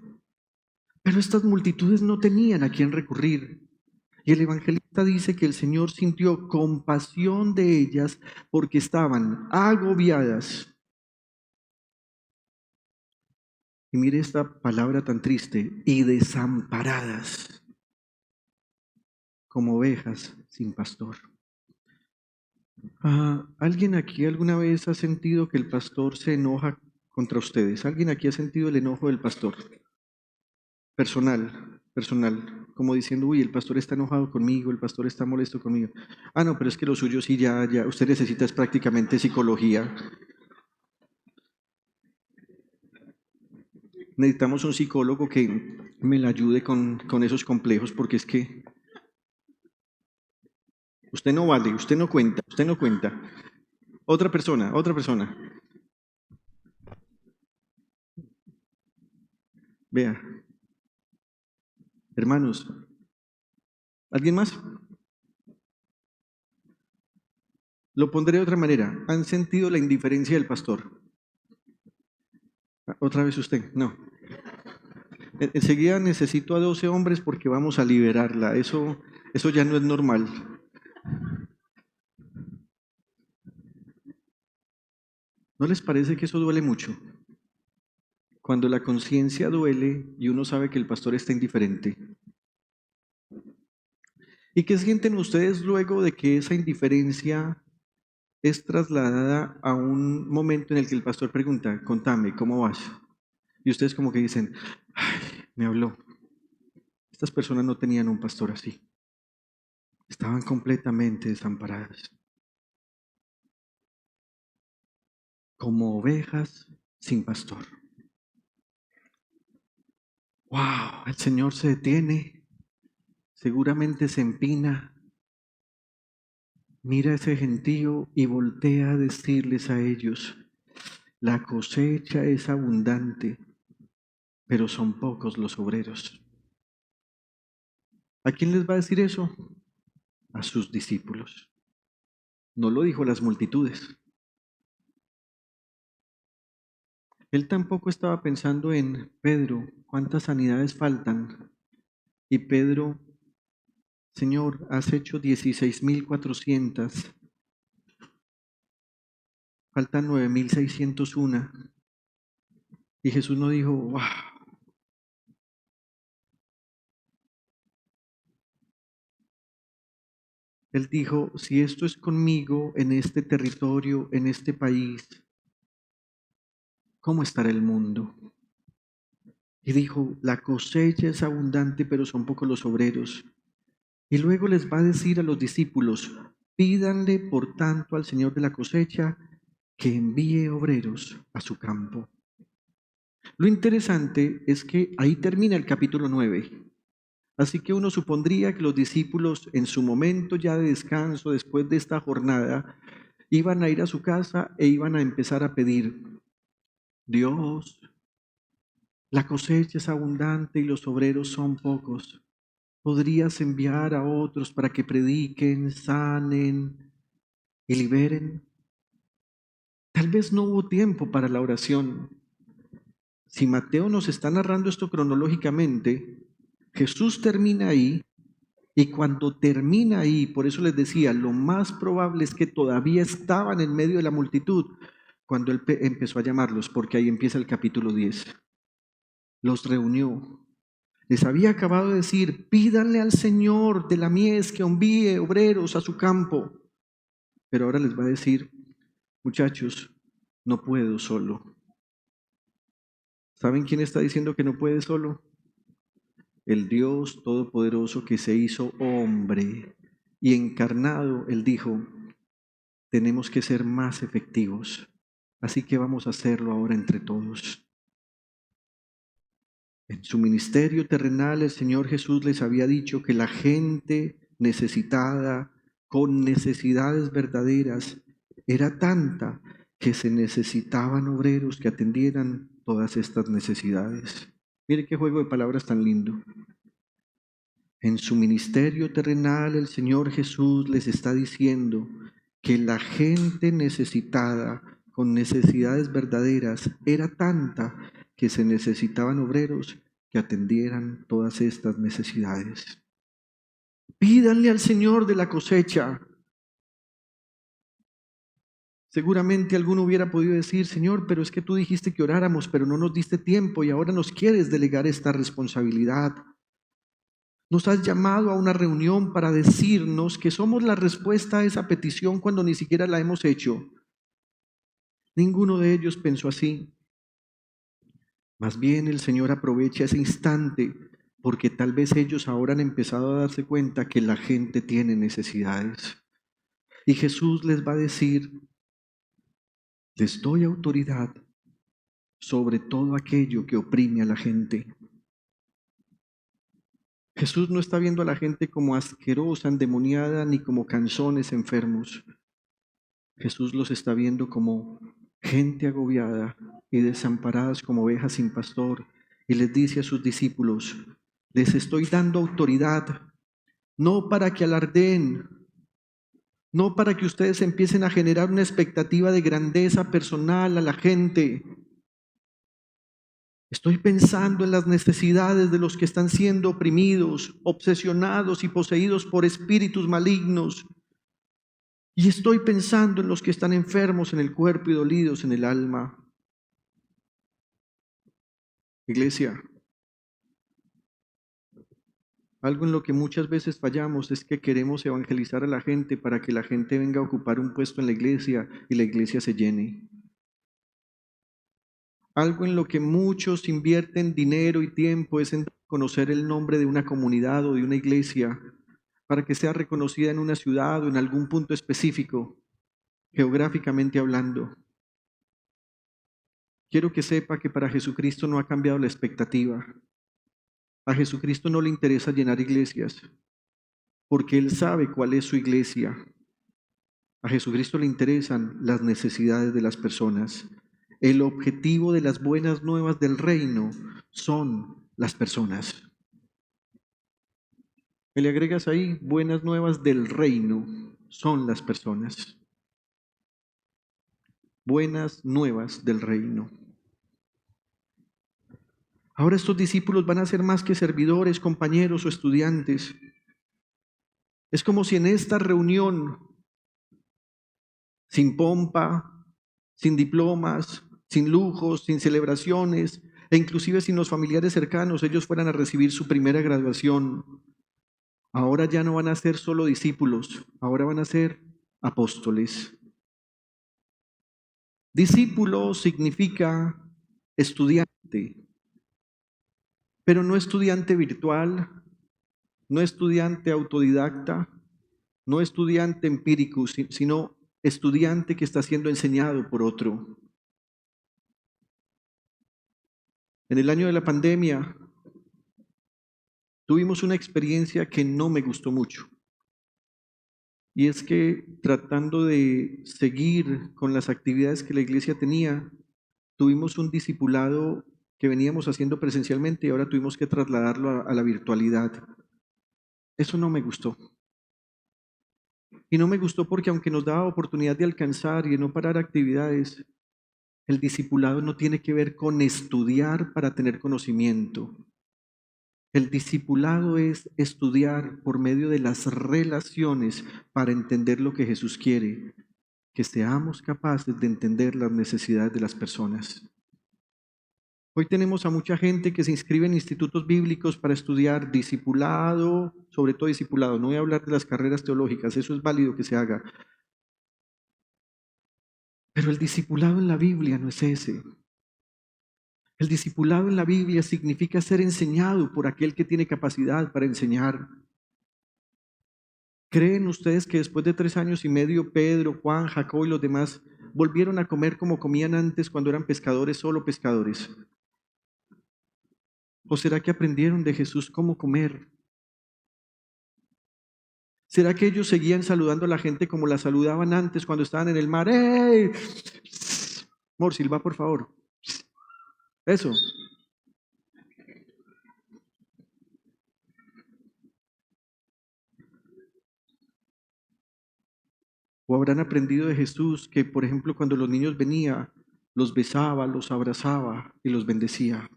Pero estas multitudes no tenían a quién recurrir. Y el evangelista dice que el Señor sintió compasión de ellas porque estaban agobiadas. Y mire esta palabra tan triste, y desamparadas, como ovejas sin pastor. ¿Alguien aquí alguna vez ha sentido que el pastor se enoja contra ustedes? ¿Alguien aquí ha sentido el enojo del pastor? Personal, como diciendo, uy, el pastor está enojado conmigo, el pastor está molesto conmigo. No, pero es que lo suyo sí, ya, usted necesita es prácticamente psicología. Necesitamos un psicólogo que me la ayude con esos complejos, porque es que usted no vale, usted no cuenta. Otra persona. Vea, hermanos, ¿alguien más? Lo pondré de otra manera. ¿Han sentido la indiferencia del pastor? ¿Otra vez usted? No. Enseguida necesito a 12 hombres porque vamos a liberarla. Eso ya no es normal. ¿No les parece que eso duele mucho? Cuando la conciencia duele y uno sabe que el pastor está indiferente. ¿Y qué sienten ustedes luego de que esa indiferencia es trasladada a un momento en el que el pastor pregunta, contame, ¿cómo vas? Y ustedes como que dicen, ay, me habló. Estas personas no tenían un pastor así. Estaban completamente desamparadas. Como ovejas sin pastor. ¡Wow! El Señor se detiene. Seguramente se empina. Mira a ese gentío y voltea a decirles a ellos, la cosecha es abundante, pero son pocos los obreros. ¿A quién les va a decir eso? A sus discípulos. No lo dijo a las multitudes. Él tampoco estaba pensando en Pedro, ¿cuántas sanidades faltan? Y Pedro, Señor, has hecho 16.400, faltan 9.601. Y Jesús no dijo, wow. Él dijo, si esto es conmigo en este territorio, en este país, ¿cómo estará el mundo? Y dijo, la cosecha es abundante, pero son pocos los obreros. Y luego les va a decir a los discípulos, pídanle por tanto al Señor de la cosecha que envíe obreros a su campo. Lo interesante es que ahí termina el capítulo 9. Así que uno supondría que los discípulos en su momento ya de descanso, después de esta jornada, iban a ir a su casa e iban a empezar a pedir, Dios, la cosecha es abundante y los obreros son pocos. ¿Podrías enviar a otros para que prediquen, sanen y liberen? Tal vez no hubo tiempo para la oración. Si Mateo nos está narrando esto cronológicamente, Jesús termina ahí y cuando termina ahí, por eso les decía, lo más probable es que todavía estaban en medio de la multitud cuando él empezó a llamarlos, porque ahí empieza el capítulo 10. Los reunió. Les había acabado de decir, pídanle al Señor de la mies que envíe obreros a su campo. Pero ahora les va a decir, muchachos, no puedo solo. ¿Saben quién está diciendo que no puede solo? El Dios Todopoderoso que se hizo hombre y encarnado. Él dijo, tenemos que ser más efectivos, así que vamos a hacerlo ahora entre todos. En su ministerio terrenal, el Señor Jesús les había dicho que la gente necesitada, con necesidades verdaderas, era tanta que se necesitaban obreros que atendieran todas estas necesidades. Mire qué juego de palabras tan lindo. En su ministerio terrenal, el Señor Jesús les está diciendo que la gente necesitada, con necesidades verdaderas, era tanta que se necesitaban obreros que atendieran todas estas necesidades. Pídanle al Señor de la cosecha. Seguramente alguno hubiera podido decir, Señor, pero es que tú dijiste que oráramos, pero no nos diste tiempo y ahora nos quieres delegar esta responsabilidad. Nos has llamado a una reunión para decirnos que somos la respuesta a esa petición cuando ni siquiera la hemos hecho. Ninguno de ellos pensó así. Más bien el Señor aprovecha ese instante porque tal vez ellos ahora han empezado a darse cuenta que la gente tiene necesidades. Y Jesús les va a decir, les doy autoridad sobre todo aquello que oprime a la gente. Jesús no está viendo a la gente como asquerosa, endemoniada, ni como canzones enfermos. Jesús los está viendo como gente agobiada y desamparadas como ovejas sin pastor. Y les dice a sus discípulos, les estoy dando autoridad, no para que alardeen, no para que ustedes empiecen a generar una expectativa de grandeza personal a la gente. Estoy pensando en las necesidades de los que están siendo oprimidos, obsesionados y poseídos por espíritus malignos. Y estoy pensando en los que están enfermos en el cuerpo y dolidos en el alma. Iglesia, algo en lo que muchas veces fallamos es que queremos evangelizar a la gente para que la gente venga a ocupar un puesto en la iglesia y la iglesia se llene. Algo en lo que muchos invierten dinero y tiempo es en conocer el nombre de una comunidad o de una iglesia para que sea reconocida en una ciudad o en algún punto específico, geográficamente hablando. Quiero que sepa que para Jesucristo no ha cambiado la expectativa. A Jesucristo no le interesa llenar iglesias, porque Él sabe cuál es su iglesia. A Jesucristo le interesan las necesidades de las personas. El objetivo de las buenas nuevas del reino son las personas. ¿Me le agregas ahí? Buenas nuevas del reino son las personas. Buenas nuevas del reino. Ahora estos discípulos van a ser más que servidores, compañeros o estudiantes. Es como si en esta reunión, sin pompa, sin diplomas, sin lujos, sin celebraciones, e inclusive sin los familiares cercanos, ellos fueran a recibir su primera graduación. Ahora ya no van a ser solo discípulos, ahora van a ser apóstoles. Discípulo significa estudiante, pero no estudiante virtual, no estudiante autodidacta, no estudiante empírico, sino estudiante que está siendo enseñado por otro. En el año de la pandemia tuvimos una experiencia que no me gustó mucho. Y es que tratando de seguir con las actividades que la iglesia tenía, tuvimos un discipulado que veníamos haciendo presencialmente y ahora tuvimos que trasladarlo a la virtualidad. Eso no me gustó. Y no me gustó porque aunque nos daba oportunidad de alcanzar y de no parar actividades, el discipulado no tiene que ver con estudiar para tener conocimiento. El discipulado es estudiar por medio de las relaciones para entender lo que Jesús quiere, que seamos capaces de entender las necesidades de las personas. Hoy tenemos a mucha gente que se inscribe en institutos bíblicos para estudiar discipulado, sobre todo discipulado. No voy a hablar de las carreras teológicas, eso es válido que se haga. Pero el discipulado en la Biblia no es ese. El discipulado en la Biblia significa ser enseñado por aquel que tiene capacidad para enseñar. ¿Creen ustedes que después de 3 años y medio Pedro, Juan, Jacobo y los demás volvieron a comer como comían antes cuando eran pescadores, solo pescadores? ¿O será que aprendieron de Jesús cómo comer? ¿Será que ellos seguían saludando a la gente como la saludaban antes cuando estaban en el mar? ¡Ey! Mor, silba, por favor. Eso. ¿O habrán aprendido de Jesús que, por ejemplo, cuando los niños venían, los besaba, los abrazaba y los bendecía?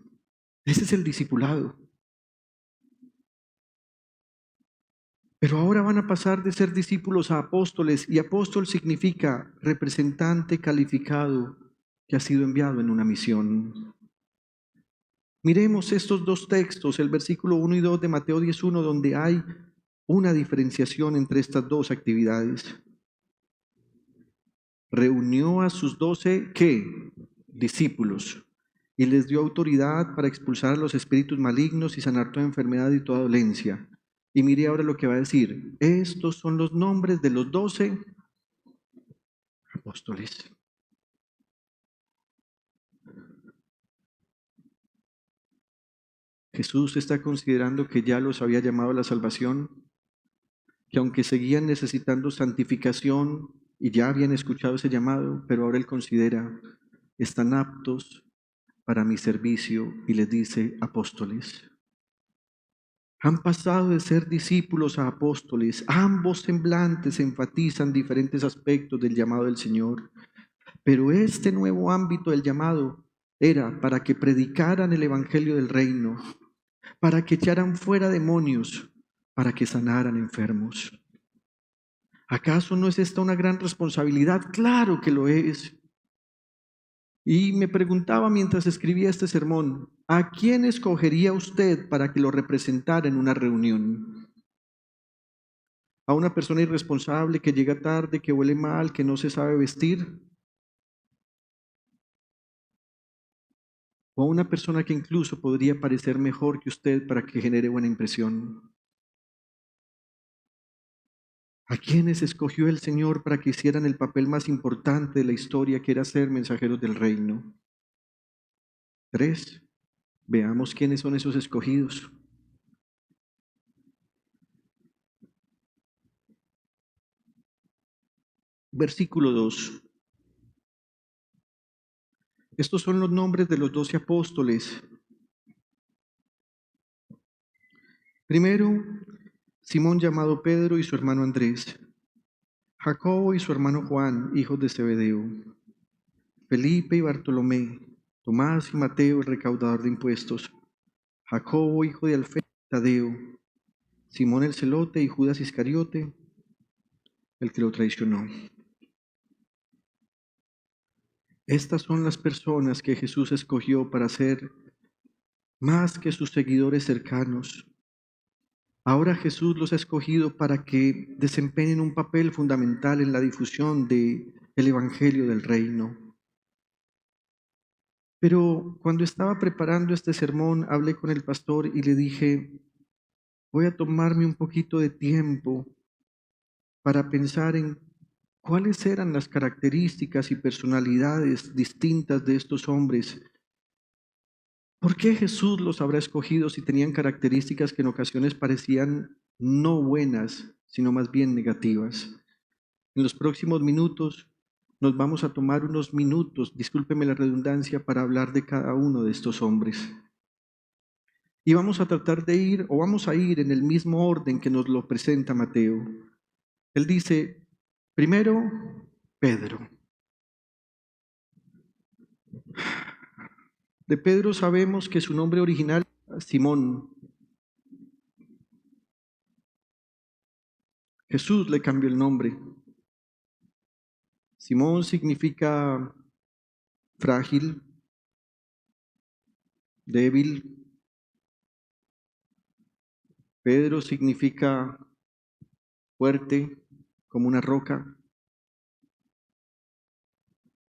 Ese es el discipulado. Pero ahora van a pasar de ser discípulos a apóstoles, y apóstol significa representante calificado que ha sido enviado en una misión. Miremos estos dos textos, el versículo 1 y 2 de Mateo 10:1, donde hay una diferenciación entre estas dos actividades. Reunió a sus 12, ¿qué? Discípulos, y les dio autoridad para expulsar a los espíritus malignos y sanar toda enfermedad y toda dolencia. Y mire ahora lo que va a decir. Estos son los nombres de los 12 apóstoles. Jesús está considerando que ya los había llamado a la salvación, que aunque seguían necesitando santificación y ya habían escuchado ese llamado, pero ahora Él considera, están aptos para mi servicio y les dice apóstoles. Han pasado de ser discípulos a apóstoles. Ambos semblantes enfatizan diferentes aspectos del llamado del Señor, pero este nuevo ámbito del llamado era para que predicaran el evangelio del reino, para que echaran fuera demonios, para que sanaran enfermos. ¿Acaso no es esta una gran responsabilidad? Claro que lo es. Y me preguntaba mientras escribía este sermón, ¿a quién escogería usted para que lo representara en una reunión? ¿A una persona irresponsable que llega tarde, que huele mal, que no se sabe vestir? ¿O a una persona que incluso podría parecer mejor que usted para que genere buena impresión? ¿A quiénes escogió el Señor para que hicieran el papel más importante de la historia, que era ser mensajeros del reino? 3. Veamos quiénes son esos escogidos. Versículo 2. Estos son los nombres de los 12 apóstoles. Primero, Simón llamado Pedro y su hermano Andrés, Jacobo y su hermano Juan, hijos de Zebedeo, Felipe y Bartolomé, Tomás y Mateo, el recaudador de impuestos, Jacobo, hijo de Alfeo, Tadeo, Simón el celote y Judas Iscariote, el que lo traicionó. Estas son las personas que Jesús escogió para ser más que sus seguidores cercanos. Ahora Jesús los ha escogido para que desempeñen un papel fundamental en la difusión del Evangelio del Reino. Pero cuando estaba preparando este sermón, hablé con el pastor y le dije, voy a tomarme un poquito de tiempo para pensar en cuáles eran las características y personalidades distintas de estos hombres. ¿Por qué Jesús los habrá escogido si tenían características que en ocasiones parecían no buenas, sino más bien negativas? En los próximos minutos nos vamos a tomar unos minutos, discúlpeme la redundancia, para hablar de cada uno de estos hombres. Y vamos a tratar de ir, o vamos a ir en el mismo orden que nos lo presenta Mateo. Él dice, primero, Pedro. De Pedro sabemos que su nombre original es Simón. Jesús le cambió el nombre. Simón significa frágil, débil. Pedro significa fuerte, como una roca.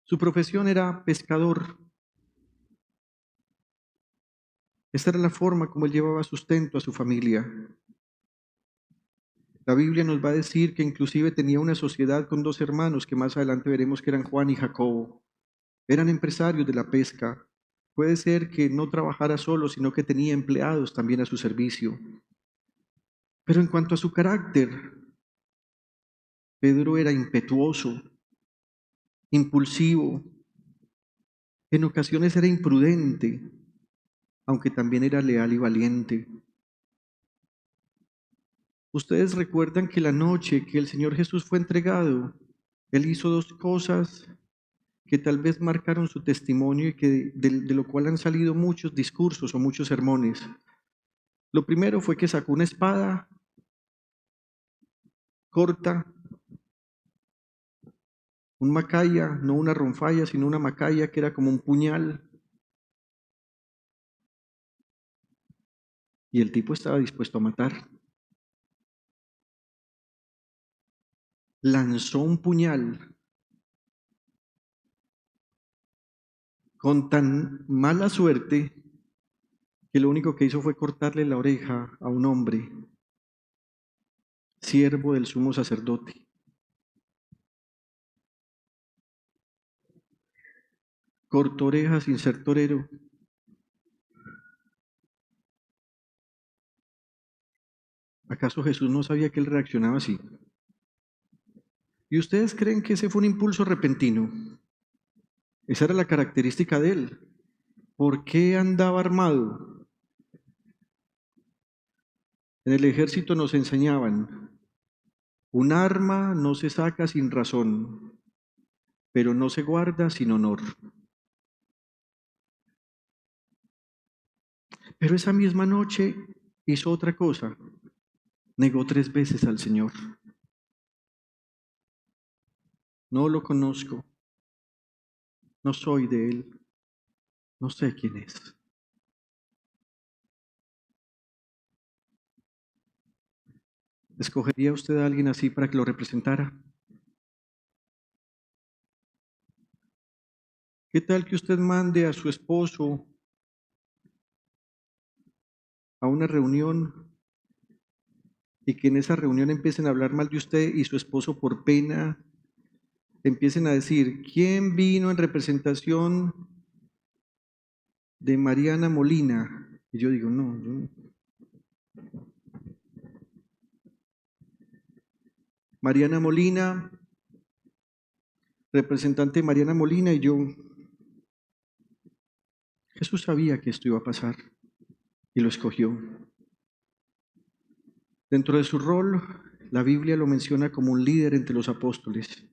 Su profesión era pescador. Esta era la forma como él llevaba sustento a su familia. La Biblia nos va a decir que inclusive tenía una sociedad con dos hermanos que más adelante veremos que eran Juan y Jacobo. Eran empresarios de la pesca. Puede ser que no trabajara solo, sino que tenía empleados también a su servicio. Pero en cuanto a su carácter, Pedro era impetuoso, impulsivo, en ocasiones era imprudente, aunque también era leal y valiente. Ustedes recuerdan que la noche que el Señor Jesús fue entregado, Él hizo dos cosas que tal vez marcaron su testimonio y que de lo cual han salido muchos discursos o muchos sermones. Lo primero fue que sacó una espada corta, un macaya, no una ronfalla, sino una macaya que era como un puñal, y el tipo estaba dispuesto a matar. Lanzó un puñal con tan mala suerte que lo único que hizo fue cortarle la oreja a un hombre, siervo del sumo sacerdote. Cortó orejas sin ser torero. ¿Acaso Jesús no sabía que él reaccionaba así? ¿Y ustedes creen que ese fue un impulso repentino? Esa era la característica de él. ¿Por qué andaba armado? En el ejército nos enseñaban, un arma no se saca sin razón, pero no se guarda sin honor. Pero esa misma noche hizo otra cosa, negó 3 veces al Señor. No lo conozco, no soy de Él, no sé quién es. ¿Escogería usted a alguien así para que lo representara? ¿Qué tal que usted mande a su esposo a una reunión y que en esa reunión empiecen a hablar mal de usted y su esposo por pena empiecen a decir, ¿quién vino en representación de Mariana Molina? Y yo digo, no, yo no. Mariana Molina, representante Mariana Molina, y yo, Jesús sabía que esto iba a pasar y lo escogió. Dentro de su rol, la Biblia lo menciona como un líder entre los apóstoles.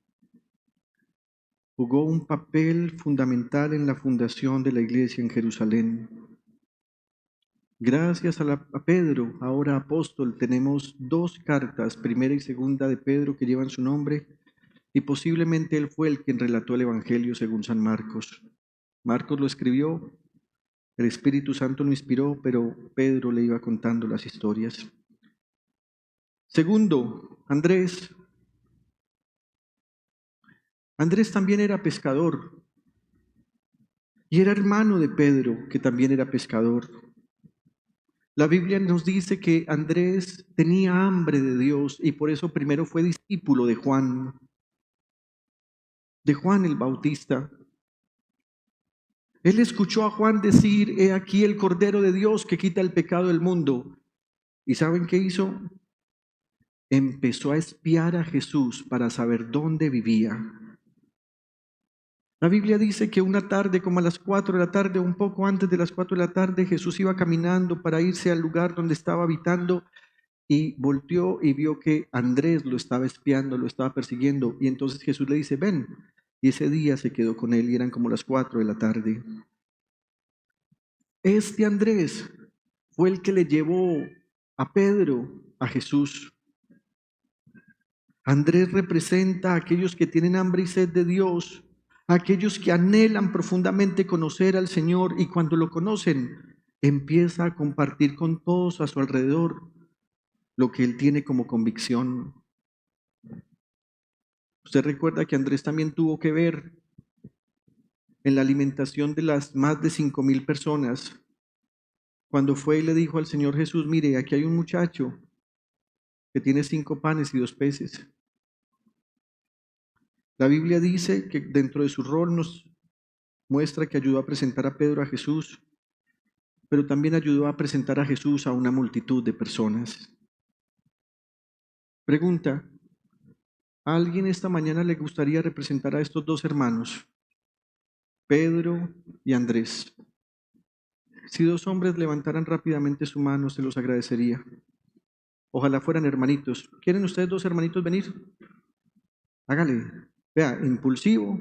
Jugó un papel fundamental en la fundación de la iglesia en Jerusalén. Gracias a Pedro, ahora apóstol, tenemos 2 cartas, primera y segunda de Pedro, que llevan su nombre, y posiblemente él fue el quien relató el Evangelio según San Marcos. Marcos lo escribió, el Espíritu Santo lo inspiró, pero Pedro le iba contando las historias. Segundo, Andrés. Andrés también era pescador y era hermano de Pedro, que también era pescador. La Biblia nos dice que Andrés tenía hambre de Dios y por eso primero fue discípulo de Juan el Bautista. Él escuchó a Juan decir, he aquí el Cordero de Dios que quita el pecado del mundo. ¿Y saben qué hizo? Empezó a espiar a Jesús para saber dónde vivía. La Biblia dice que una tarde, como a las 4 de la tarde, un poco antes de las 4 de la tarde, Jesús iba caminando para irse al lugar donde estaba habitando y volteó y vio que Andrés lo estaba espiando, lo estaba persiguiendo. Y entonces Jesús le dice, ven. Y ese día se quedó con él y eran como las 4 de la tarde. Este Andrés fue el que le llevó a Pedro a Jesús. Andrés representa a aquellos que tienen hambre y sed de Dios, a aquellos que anhelan profundamente conocer al Señor y cuando lo conocen, empieza a compartir con todos a su alrededor lo que él tiene como convicción. Usted recuerda que Andrés también tuvo que ver en la alimentación de las más de 5,000 personas. cuando fue y le dijo al Señor Jesús, mire, aquí hay un muchacho que tiene 5 panes y 2 peces. La Biblia dice que dentro de su rol nos muestra que ayudó a presentar a Pedro a Jesús, pero también ayudó a presentar a Jesús a una multitud de personas. Pregunta, ¿a alguien esta mañana le gustaría representar a estos 2 hermanos, Pedro y Andrés? Si 2 hombres levantaran rápidamente su mano, se los agradecería. Ojalá fueran hermanitos. ¿Quieren ustedes 2 hermanitos venir? Hágale. Vea, impulsivo.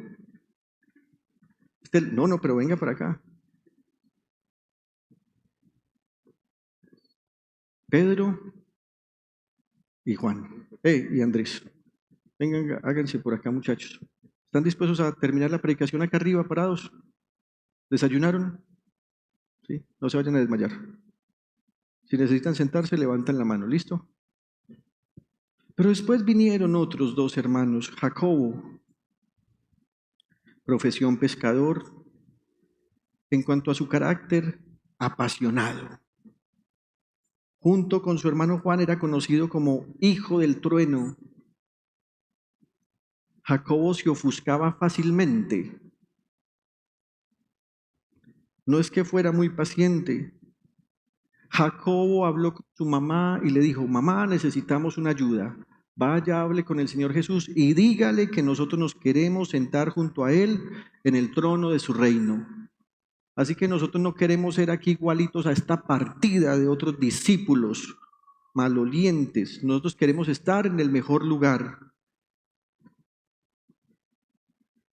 No, pero venga para acá. Pedro y Juan. Y Andrés. Vengan, háganse por acá, muchachos. ¿Están dispuestos a terminar la predicación acá arriba, parados? ¿Desayunaron? ¿Sí? No se vayan a desmayar. Si necesitan sentarse, levantan la mano. ¿Listo? Pero después vinieron otros 2 hermanos, Jacobo, profesión pescador, en cuanto a su carácter, apasionado. Junto con su hermano Juan era conocido como hijo del trueno. Jacobo se ofuscaba fácilmente. No es que fuera muy paciente. Jacobo habló con su mamá y le dijo, mamá, necesitamos una ayuda. Vaya, hable con el Señor Jesús y dígale que nosotros nos queremos sentar junto a Él en el trono de su reino. Así que nosotros no queremos ser aquí igualitos a esta partida de otros discípulos malolientes. Nosotros queremos estar en el mejor lugar.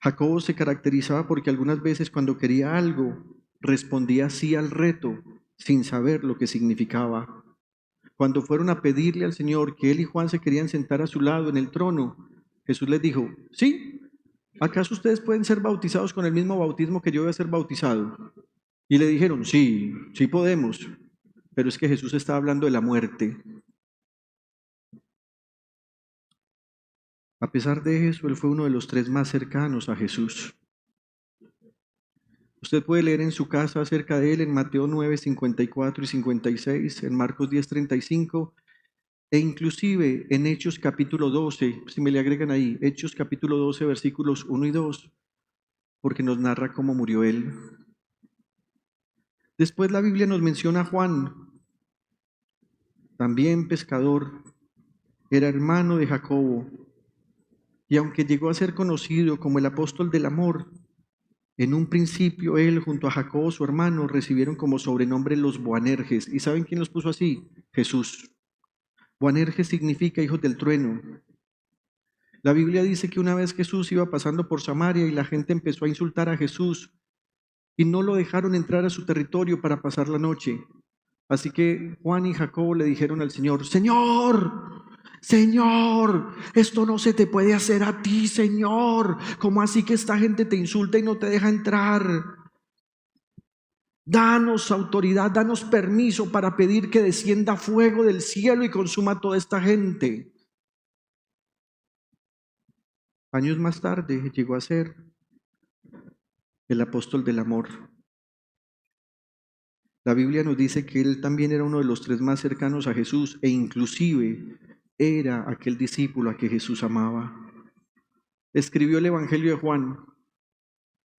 Jacobo se caracterizaba porque algunas veces cuando quería algo, respondía sí al reto, sin saber lo que significaba. Cuando fueron a pedirle al Señor que él y Juan se querían sentar a su lado en el trono, Jesús les dijo, ¿sí? ¿Acaso ustedes pueden ser bautizados con el mismo bautismo que yo voy a ser bautizado? Y le dijeron, sí, sí podemos. Pero es que Jesús está hablando de la muerte. A pesar de eso, él fue uno de los 3 más cercanos a Jesús. Usted puede leer en su casa acerca de él en Mateo 9, 54 y 56, en Marcos 10, 35, e inclusive en Hechos capítulo 12, si me le agregan ahí, Hechos capítulo 12, versículos 1 y 2, porque nos narra cómo murió él. Después la Biblia nos menciona a Juan, también pescador, era hermano de Jacobo, y aunque llegó a ser conocido como el apóstol del amor, en un principio él junto a Jacobo su hermano recibieron como sobrenombre los Boanerges. ¿Y saben quién los puso así? Jesús. Boanerges significa hijos del trueno. La Biblia dice que una vez Jesús iba pasando por Samaria y la gente empezó a insultar a Jesús y no lo dejaron entrar a su territorio para pasar la noche. Así que Juan y Jacobo le dijeron al Señor, Señor, Señor, esto no se te puede hacer a ti, Señor. ¿Cómo así que esta gente te insulta y no te deja entrar? Danos autoridad, danos permiso para pedir que descienda fuego del cielo y consuma a toda esta gente. Años más tarde llegó a ser el apóstol del amor. La Biblia nos dice que él también era uno de los 3 más cercanos a Jesús e inclusive era aquel discípulo a que Jesús amaba. Escribió el Evangelio de Juan,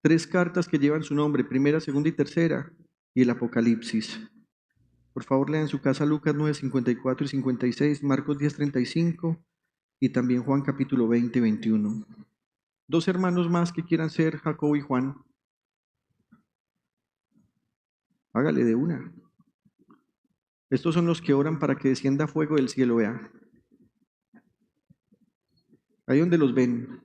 3 cartas que llevan su nombre, primera, segunda y tercera, y el Apocalipsis. Por favor, lean en su casa Lucas 9, 54 y 56, Marcos 10, 35 y también Juan capítulo 20, 21. 2 hermanos más que quieran ser Jacobo y Juan. Hágale de una. Estos son los que oran para que descienda fuego del cielo, vea. Ahí donde los ven.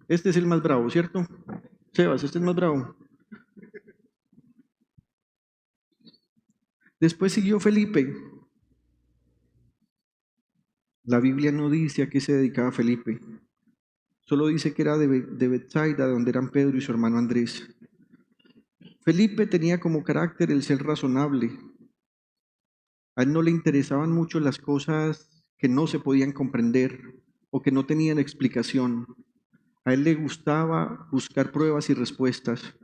Este es el más bravo, ¿cierto? Sebas, este es más bravo. Después siguió Felipe. La Biblia no dice a qué se dedicaba Felipe. Solo dice que era de Betsaida, donde eran Pedro y su hermano Andrés. Felipe tenía como carácter el ser razonable. A él no le interesaban mucho las cosas que no se podían comprender o que no tenían explicación. A él le gustaba buscar pruebas y respuestas.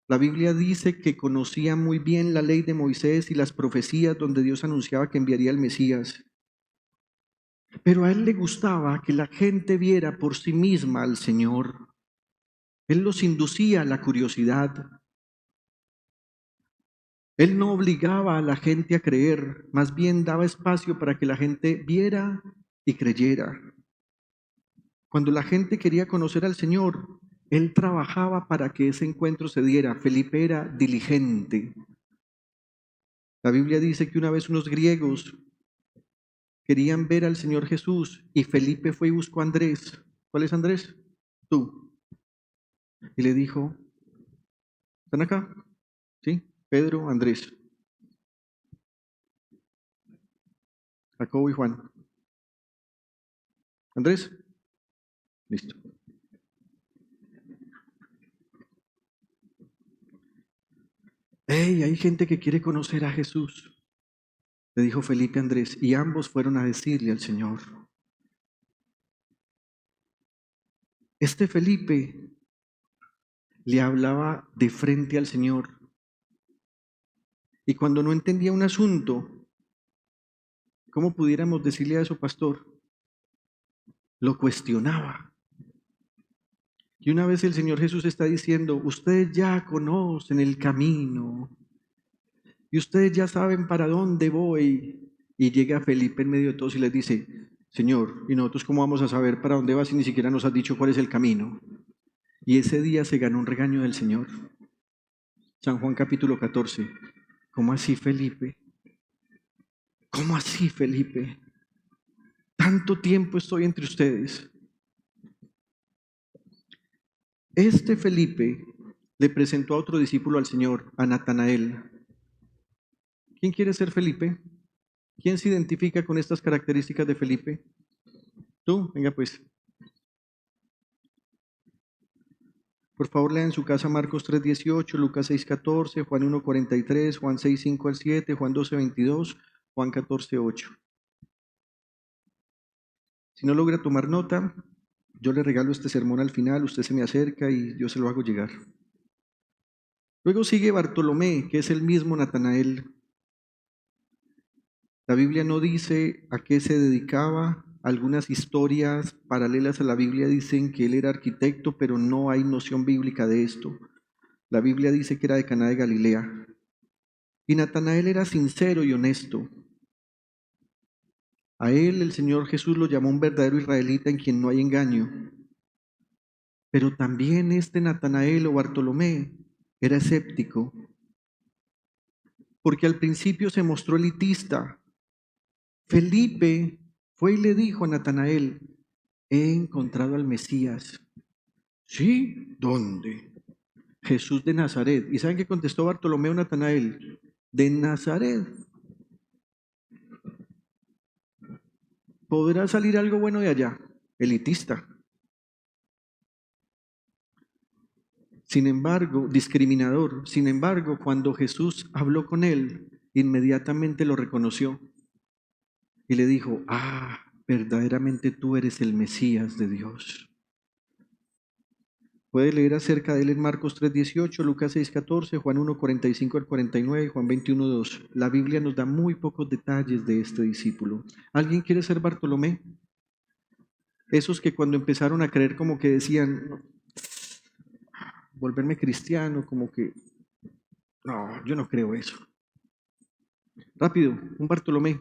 La Biblia dice que conocía muy bien la ley de Moisés y las profecías donde Dios anunciaba que enviaría al Mesías. Pero a él le gustaba que la gente viera por sí misma al Señor. Él los inducía a la curiosidad. Él no obligaba a la gente a creer, más bien daba espacio para que la gente viera y creyera. Cuando la gente quería conocer al Señor, él trabajaba para que ese encuentro se diera. Felipe era diligente. La Biblia dice que una vez unos griegos querían ver al Señor Jesús y Felipe fue y buscó a Andrés. ¿Cuál es Andrés? Tú. Y le dijo, ¿están acá? ¿Sí? Pedro, Andrés, Jacobo y Juan. ¿Andrés? Listo. ¡Hey! Hay gente que quiere conocer a Jesús, le dijo Felipe a Andrés, y ambos fueron a decirle al Señor. Este Felipe le hablaba de frente al Señor. Y cuando no entendía un asunto, ¿cómo pudiéramos decirle a eso, pastor? Lo cuestionaba. Y una vez el Señor Jesús está diciendo, ustedes ya conocen el camino, y ustedes ya saben para dónde voy. Y llega Felipe en medio de todos y les dice, Señor, ¿y nosotros cómo vamos a saber para dónde vas si ni siquiera nos has dicho cuál es el camino? Y ese día se ganó un regaño del Señor. San Juan capítulo 14. ¿Cómo así, Felipe? ¿Cómo así, Felipe? Tanto tiempo estoy entre ustedes. Este Felipe le presentó a otro discípulo al Señor, a Natanael. ¿Quién quiere ser Felipe? ¿Quién se identifica con estas características de Felipe? Tú, venga pues. Por favor, lea en su casa Marcos 3:18, Lucas 6:14, Juan 1:43, Juan 6:5-7, Juan 12:22, Juan 14:8. Si no logra tomar nota, yo le regalo este sermón al final, usted se me acerca y yo se lo hago llegar. Luego sigue Bartolomé, que es el mismo Natanael. La Biblia no dice a qué se dedicaba. Algunas historias paralelas a la Biblia dicen que él era arquitecto, pero no hay noción bíblica de esto. La Biblia dice que era de Caná de Galilea. Y Natanael era sincero y honesto. A él el Señor Jesús lo llamó un verdadero israelita en quien no hay engaño. Pero también este Natanael o Bartolomé era escéptico, porque al principio se mostró elitista. Felipe fue y le dijo a Natanael, he encontrado al Mesías. ¿Sí? ¿Dónde? Jesús de Nazaret. ¿Y saben qué contestó Bartolomé a Natanael? De Nazaret. ¿Podrá salir algo bueno de allá? Elitista. Sin embargo, discriminador. Sin embargo, cuando Jesús habló con él, inmediatamente lo reconoció y le dijo, verdaderamente tú eres el Mesías de Dios. Puede leer acerca de él en Marcos 3:18, Lucas 6:14, Juan 1:45-49, Juan 21:2. La Biblia nos da muy pocos detalles de este discípulo. ¿Alguien quiere ser Bartolomé? Esos que cuando empezaron a creer como que decían, volverme cristiano, como que, no, yo no creo eso. Rápido, un Bartolomé.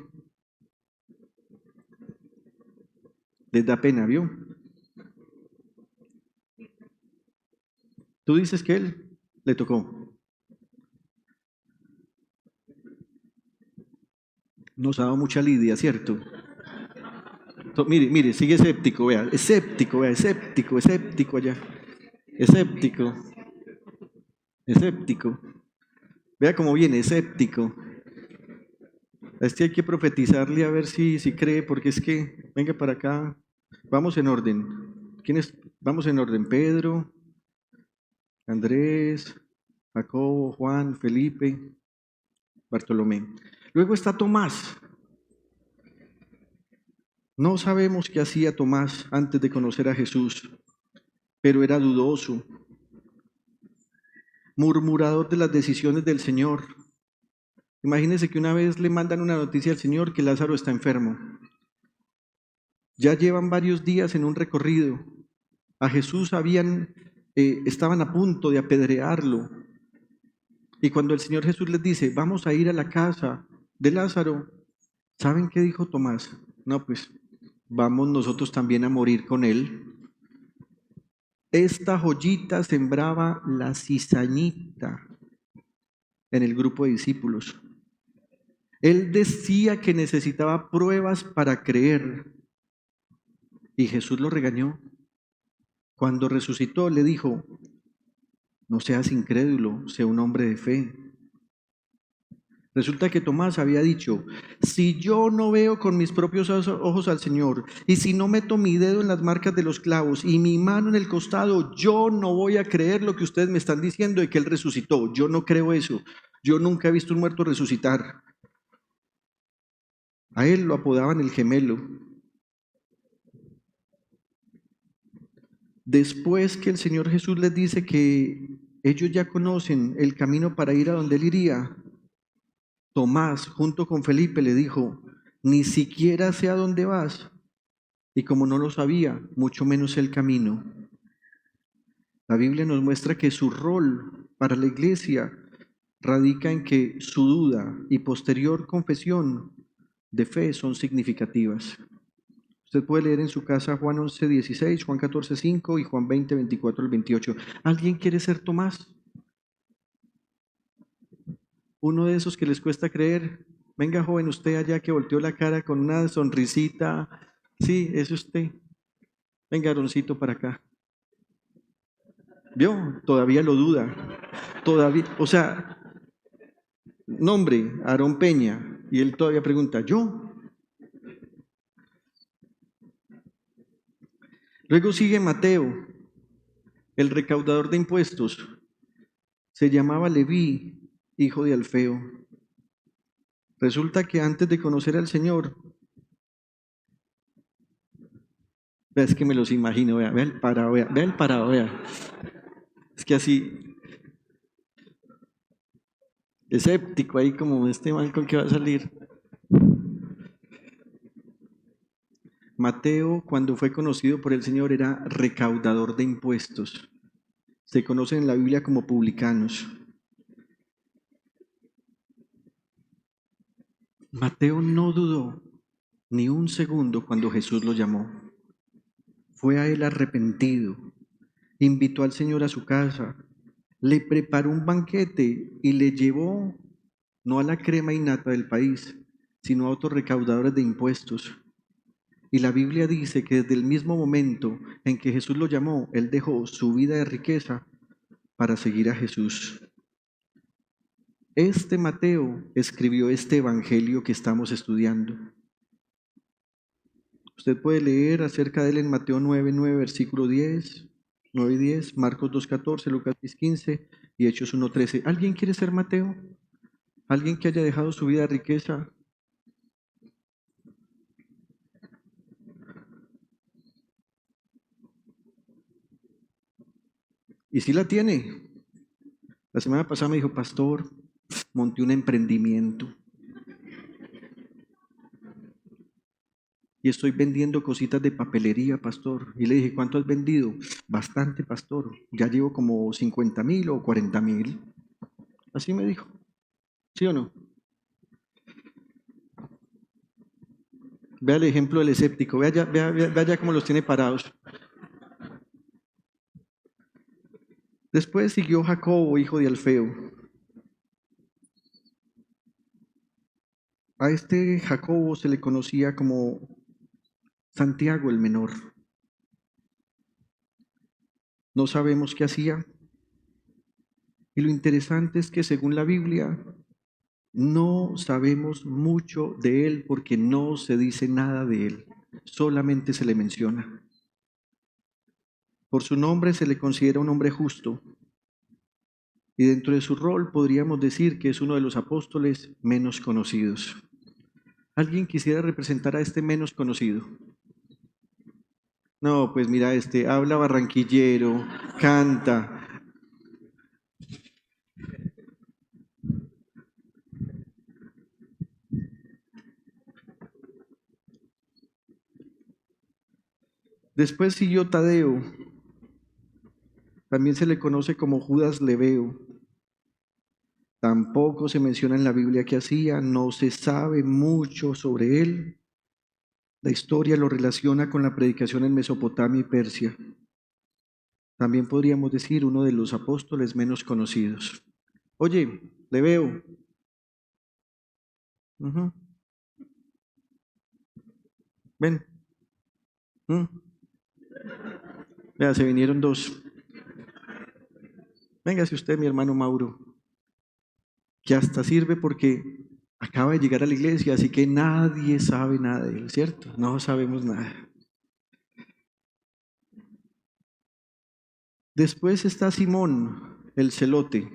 Les da pena, ¿vio? Tú dices que él le tocó. Nos ha dado mucha lidia, ¿cierto? Mire, sigue escéptico, vea, escéptico allá. Escéptico. Vea cómo viene, escéptico. Es que hay que profetizarle a ver si cree, porque es que, venga para acá, vamos en orden. ¿Quiénes? Vamos en orden, Pedro, Andrés, Jacobo, Juan, Felipe, Bartolomé. Luego está Tomás. No sabemos qué hacía Tomás antes de conocer a Jesús, pero era dudoso. murmurador de las decisiones del Señor. Imagínense que una vez le mandan una noticia al Señor que Lázaro está enfermo. Ya llevan varios días en un recorrido. A Jesús estaban a punto de apedrearlo. Y cuando el Señor Jesús les dice, vamos a ir a la casa de Lázaro, ¿saben qué dijo Tomás? No, pues vamos nosotros también a morir con él. Esta joyita sembraba la cizañita en el grupo de discípulos. Él decía que necesitaba pruebas para creer. Y Jesús lo regañó. Cuando resucitó, le dijo, no seas incrédulo, sea un hombre de fe. Resulta que Tomás había dicho, si yo no veo con mis propios ojos al Señor, y si no meto mi dedo en las marcas de los clavos y mi mano en el costado, yo no voy a creer lo que ustedes me están diciendo de que Él resucitó. Yo no creo eso. Yo nunca he visto un muerto resucitar. A él lo apodaban el gemelo. Después que el Señor Jesús les dice que ellos ya conocen el camino para ir a donde Él iría, Tomás, junto con Felipe, le dijo, ni siquiera sé a dónde vas. Y como no lo sabía, mucho menos el camino. La Biblia nos muestra que su rol para la iglesia radica en que su duda y posterior confesión de fe son significativas. Usted puede leer en su casa Juan 11:16, Juan 14:5 y Juan 20:24 al 28. ¿Alguien quiere ser Tomás? Uno de esos que les cuesta creer. Venga, joven, usted allá que volteó la cara con una sonrisita. Sí, es usted. Venga, Aroncito, para acá. ¿Vio? Todavía lo duda. Todavía, o sea, nombre, Aarón Peña. Y él todavía pregunta, ¿yo? Luego sigue Mateo, el recaudador de impuestos. Se llamaba Leví, hijo de Alfeo. Resulta que antes de conocer al Señor, es que me los imagino, vea el parado, vea el parado, vea. Es que así, escéptico ahí como este man con que va a salir. Mateo, cuando fue conocido por el Señor, era recaudador de impuestos. Se conocen en la Biblia como publicanos. Mateo no dudó ni un segundo cuando Jesús lo llamó. Fue a él arrepentido, invitó al Señor a su casa, le preparó un banquete y le llevó no a la crema innata del país, sino a otros recaudadores de impuestos. Y la Biblia dice que desde el mismo momento en que Jesús lo llamó, él dejó su vida de riqueza para seguir a Jesús. Este Mateo escribió este evangelio que estamos estudiando. Usted puede leer acerca de él en Mateo 9:9, versículo 10, 9 y 10, Marcos 2:14, Lucas 10:15 y Hechos 1:13. ¿Alguien quiere ser Mateo? ¿Alguien que haya dejado su vida de riqueza? Y sí la tiene. La semana pasada me dijo, pastor, monté un emprendimiento y estoy vendiendo cositas de papelería, pastor. Y le dije, ¿cuánto has vendido? Bastante, pastor. Ya llevo como 50,000 o 40,000. Así me dijo. ¿Sí o no? Vea el ejemplo del escéptico. Vea ya cómo los tiene parados. Después siguió Jacobo, hijo de Alfeo. A este Jacobo se le conocía como Santiago el menor. No sabemos qué hacía. Y lo interesante es que según la Biblia, no sabemos mucho de él porque no se dice nada de él. Solamente se le menciona. Por su nombre se le considera un hombre justo. Y dentro de su rol podríamos decir que es uno de los apóstoles menos conocidos. ¿Alguien quisiera representar a este menos conocido? No, pues mira, habla barranquillero, canta. Después siguió Tadeo, también se le conoce como Judas Leveo. Tampoco se menciona en la Biblia qué hacía, no se sabe mucho sobre él. La historia lo relaciona con la predicación en Mesopotamia y Persia. También podríamos decir uno de los apóstoles menos conocidos. Oye, Leveo. Ujú. Ven. Vea, se vinieron dos. Véngase usted, mi hermano Mauro, que hasta sirve porque acaba de llegar a la iglesia, así que nadie sabe nada de él, ¿cierto? No sabemos nada. Después está Simón, el celote.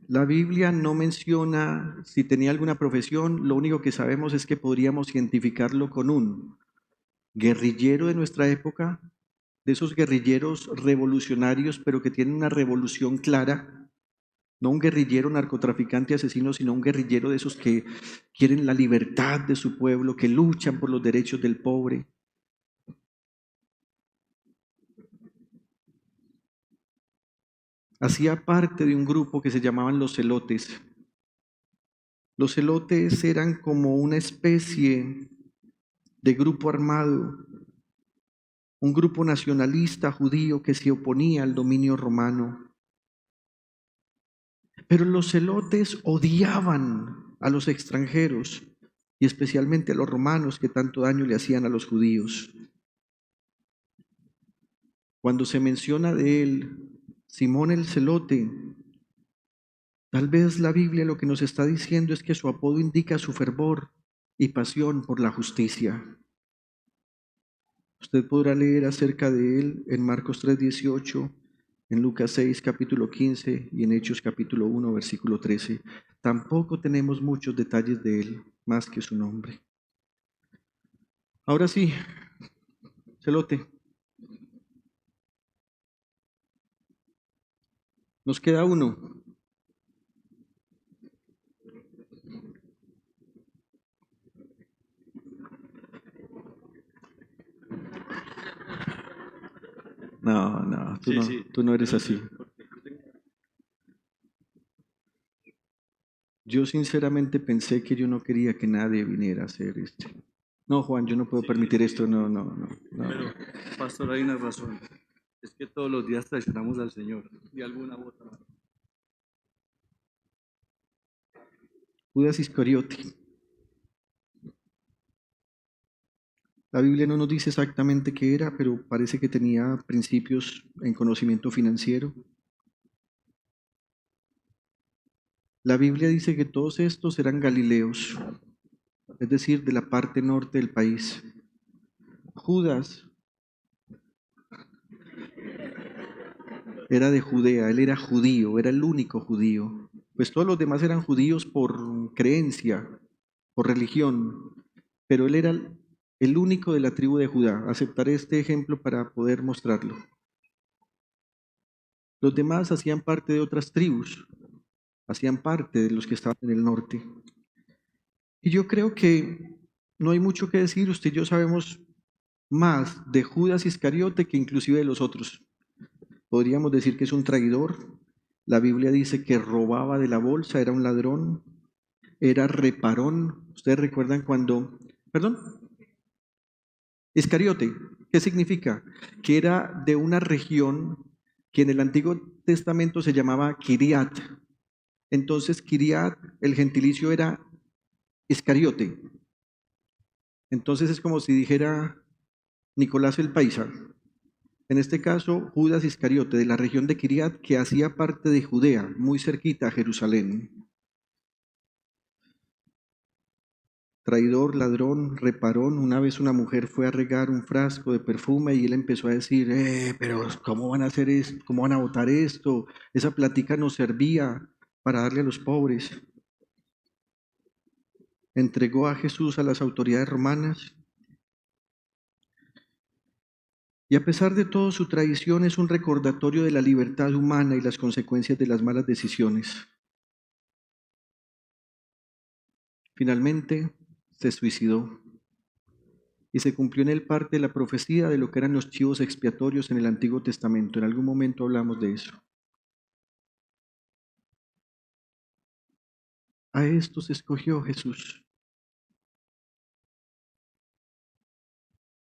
La Biblia no menciona si tenía alguna profesión, lo único que sabemos es que podríamos identificarlo con un guerrillero de nuestra época, de esos guerrilleros revolucionarios, pero que tienen una revolución clara, no un guerrillero narcotraficante asesino, sino un guerrillero de esos que quieren la libertad de su pueblo, que luchan por los derechos del pobre. Hacía parte de un grupo que se llamaban los celotes. Los celotes eran como una especie de grupo armado, un grupo nacionalista judío que se oponía al dominio romano. Pero los celotes odiaban a los extranjeros y especialmente a los romanos que tanto daño le hacían a los judíos. Cuando se menciona de él, Simón el celote, tal vez la Biblia lo que nos está diciendo es que su apodo indica su fervor y pasión por la justicia. Usted podrá leer acerca de él en Marcos 3:18, en Lucas 6, capítulo 15 y en Hechos capítulo 1, versículo 13. Tampoco tenemos muchos detalles de él, más que su nombre. Ahora sí, celote. Nos queda uno. No, tú no eres así. Yo sinceramente pensé que yo no quería que nadie viniera a hacer esto. No, Juan, yo no puedo permitir esto, no. Pero, pastor, hay una razón. Es que todos los días traicionamos al Señor, de alguna u otra manera. Judas Iscariote. La Biblia no nos dice exactamente qué era, pero parece que tenía principios en conocimiento financiero. La Biblia dice que todos estos eran galileos, es decir, de la parte norte del país. Judas era de Judea, él era judío, era el único judío. Pues todos los demás eran judíos por creencia, por religión, pero él era el único de la tribu de Judá. Aceptaré este ejemplo para poder mostrarlo. Los demás hacían parte de otras tribus, hacían parte de los que estaban en el norte. Y yo creo que no hay mucho que decir, usted y yo sabemos más de Judas Iscariote que inclusive de los otros. Podríamos decir que es un traidor. La Biblia dice que robaba de la bolsa, era un ladrón, era reparón. ¿Ustedes recuerdan cuando... ¿Perdón? Iscariote, ¿qué significa? Que era de una región que en el Antiguo Testamento se llamaba Kiriat. Entonces Kiriat, el gentilicio era Iscariote. Entonces es como si dijera Nicolás el Paisa. En este caso, Judas Iscariote, de la región de Kiriat, que hacía parte de Judea, muy cerquita a Jerusalén. Traidor, ladrón, reparón. Una vez una mujer fue a regar un frasco de perfume y él empezó a decir, pero ¿cómo van a hacer esto? ¿Cómo van a botar esto? Esa plática nos servía para darle a los pobres. Entregó a Jesús a las autoridades romanas. Y a pesar de todo, su traición es un recordatorio de la libertad humana y las consecuencias de las malas decisiones. Finalmente, se suicidó. y se cumplió en él parte de la profecía de lo que eran los chivos expiatorios en el Antiguo Testamento. En algún momento hablamos de eso. A estos escogió Jesús.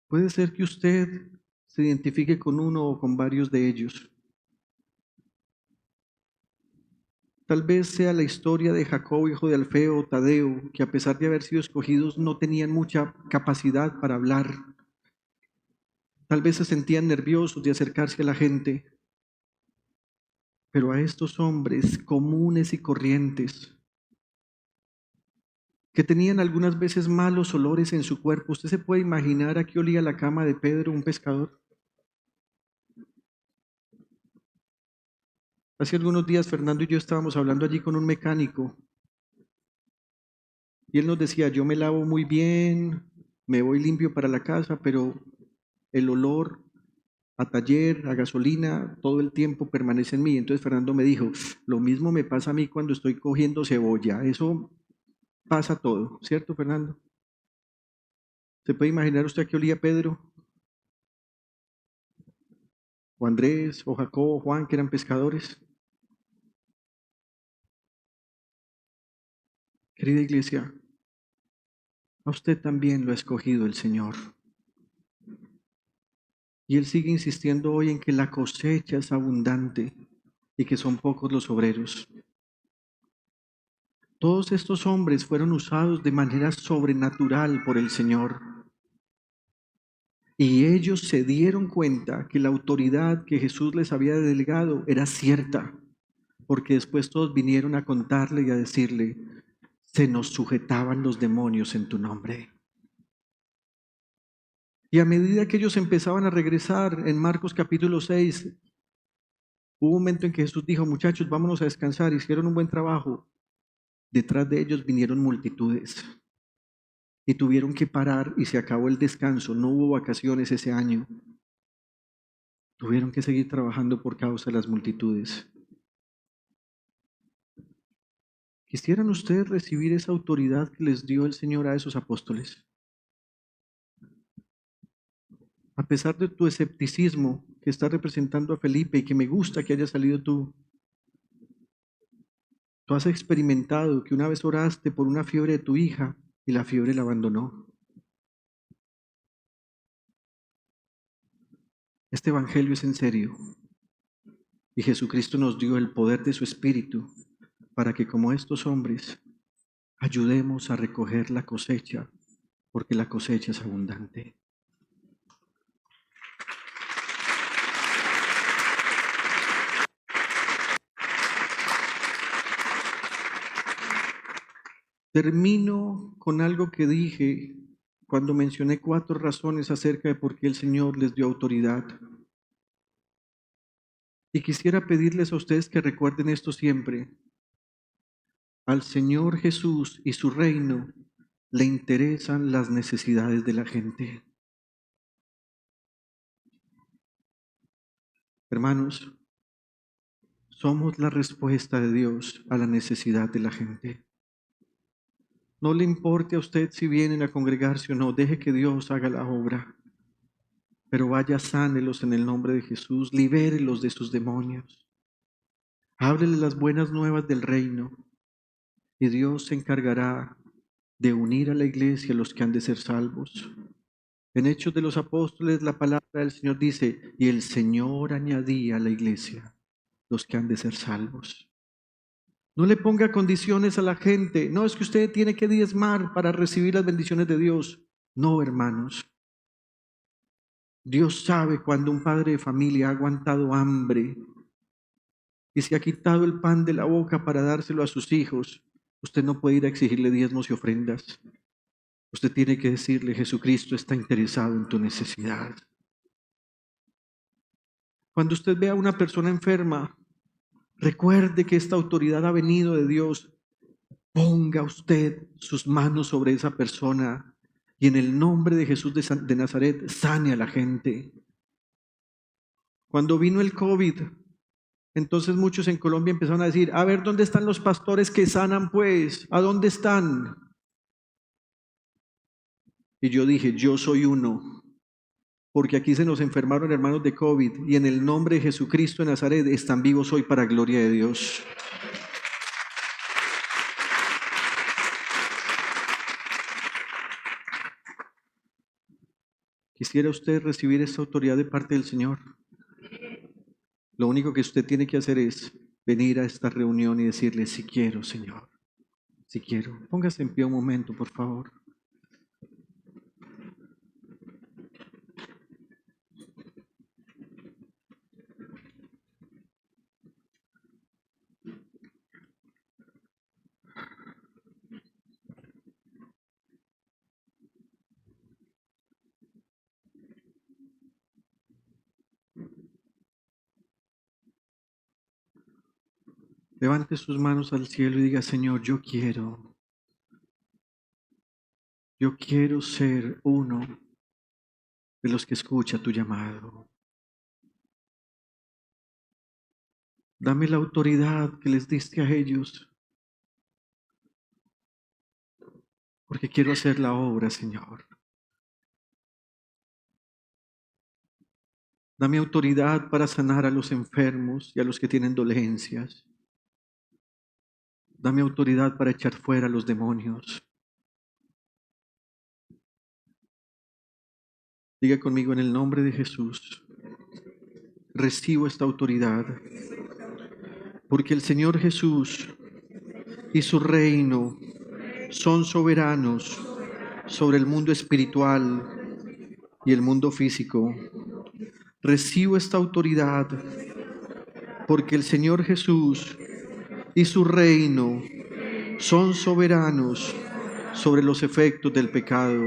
Puede ser que usted se identifique con uno o con varios de ellos. Tal vez sea la historia de Jacob, hijo de Alfeo, o Tadeo, que a pesar de haber sido escogidos no tenían mucha capacidad para hablar. Tal vez se sentían nerviosos de acercarse a la gente. Pero a estos hombres comunes y corrientes, que tenían algunas veces malos olores en su cuerpo, ¿usted se puede imaginar a qué olía la cama de Pedro, un pescador? Hace algunos días Fernando y yo estábamos hablando allí con un mecánico y él nos decía, yo me lavo muy bien, me voy limpio para la casa, pero el olor a taller, a gasolina, todo el tiempo permanece en mí. Entonces Fernando me dijo, lo mismo me pasa a mí cuando estoy cogiendo cebolla, eso pasa todo, ¿cierto, Fernando? ¿Se puede imaginar usted a qué olía Pedro? O Andrés, o Jacob, o Juan, que eran pescadores. Querida iglesia, a usted también lo ha escogido el Señor. Y Él sigue insistiendo hoy en que la cosecha es abundante y que son pocos los obreros. Todos estos hombres fueron usados de manera sobrenatural por el Señor. Y ellos se dieron cuenta que la autoridad que Jesús les había delegado era cierta, porque después todos vinieron a contarle y a decirle, se nos sujetaban los demonios en tu nombre. Y a medida que ellos empezaban a regresar, en Marcos capítulo 6, hubo un momento en que Jesús dijo, muchachos, vámonos a descansar, hicieron un buen trabajo. Detrás de ellos vinieron multitudes y tuvieron que parar y se acabó el descanso, no hubo vacaciones ese año. Tuvieron que seguir trabajando por causa de las multitudes. ¿Quisieran ustedes recibir esa autoridad que les dio el Señor a esos apóstoles? A pesar de tu escepticismo que está representando a Felipe y que me gusta que haya salido tú has experimentado que una vez oraste por una fiebre de tu hija y la fiebre la abandonó. Este evangelio es en serio y Jesucristo nos dio el poder de su Espíritu para que como estos hombres ayudemos a recoger la cosecha, porque la cosecha es abundante. Termino con algo que dije cuando mencioné 4 razones acerca de por qué el Señor les dio autoridad. Y quisiera pedirles a ustedes que recuerden esto siempre. Al Señor Jesús y su reino le interesan las necesidades de la gente. Hermanos, somos la respuesta de Dios a la necesidad de la gente. No le importe a usted si vienen a congregarse o no, deje que Dios haga la obra. Pero vaya, sánelos en el nombre de Jesús, libérelos de sus demonios. Hábleles las buenas nuevas del reino y Dios se encargará de unir a la iglesia a los que han de ser salvos. En Hechos de los Apóstoles la palabra del Señor dice, y el Señor añadía a la iglesia los que han de ser salvos. No le ponga condiciones a la gente. No, es que usted tiene que diezmar para recibir las bendiciones de Dios. No, hermanos. Dios sabe cuando un padre de familia ha aguantado hambre y se ha quitado el pan de la boca para dárselo a sus hijos. Usted no puede ir a exigirle diezmos y ofrendas. Usted tiene que decirle, Jesucristo está interesado en tu necesidad. Cuando usted vea a una persona enferma, recuerde que esta autoridad ha venido de Dios. Ponga usted sus manos sobre esa persona y en el nombre de Jesús de Nazaret sane a la gente. Cuando vino el COVID, entonces muchos en Colombia empezaron a decir, a ver, ¿dónde están los pastores que sanan pues? ¿A dónde están? Y yo dije, yo soy uno, porque aquí se nos enfermaron hermanos de COVID y en el nombre de Jesucristo de Nazaret están vivos hoy para gloria de Dios. ¿Quisiera usted recibir esta autoridad de parte del Señor? Lo único que usted tiene que hacer es venir a esta reunión y decirle, si quiero, Señor, si quiero. Póngase en pie un momento, por favor. Levante sus manos al cielo y diga, Señor, yo quiero ser uno de los que escucha tu llamado. Dame la autoridad que les diste a ellos, porque quiero hacer la obra, Señor. Dame autoridad para sanar a los enfermos y a los que tienen dolencias. Dame autoridad para echar fuera a los demonios. Diga conmigo en el nombre de Jesús, recibo esta autoridad, porque el Señor Jesús y su reino son soberanos sobre el mundo espiritual y el mundo físico. Recibo esta autoridad, porque el Señor Jesús y su reino son soberanos sobre los efectos del pecado.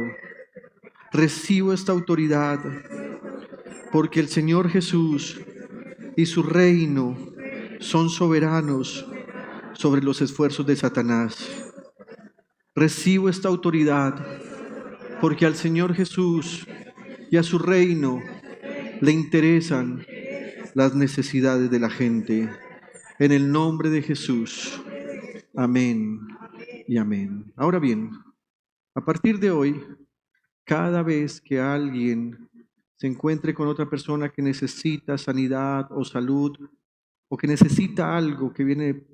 Recibo esta autoridad porque el Señor Jesús y su reino son soberanos sobre los esfuerzos de Satanás. Recibo esta autoridad porque al Señor Jesús y a su reino le interesan las necesidades de la gente. En el nombre de Jesús. Amén y amén. Ahora bien, a partir de hoy, cada vez que alguien se encuentre con otra persona que necesita sanidad o salud, o que necesita algo que viene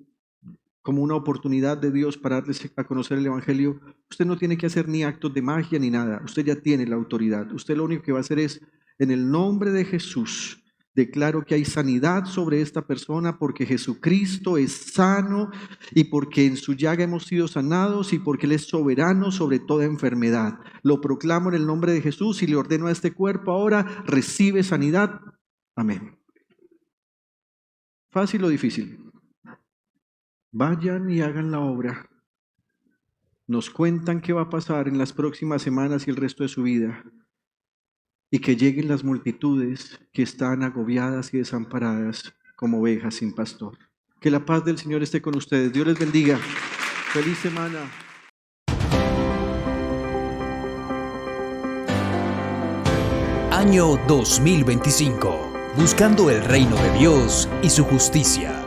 como una oportunidad de Dios para darles a conocer el Evangelio, usted no tiene que hacer ni actos de magia ni nada. Usted ya tiene la autoridad. Usted lo único que va a hacer es, en el nombre de Jesús, declaro que hay sanidad sobre esta persona porque Jesucristo es sano y porque en su llaga hemos sido sanados y porque Él es soberano sobre toda enfermedad. Lo proclamo en el nombre de Jesús y le ordeno a este cuerpo ahora, recibe sanidad. Amén. ¿Fácil o difícil? Vayan y hagan la obra. Nos cuentan qué va a pasar en las próximas semanas y el resto de su vida. Y que lleguen las multitudes que están agobiadas y desamparadas como ovejas sin pastor. Que la paz del Señor esté con ustedes. Dios les bendiga. Feliz semana. Año 2025. Buscando el reino de Dios y su justicia.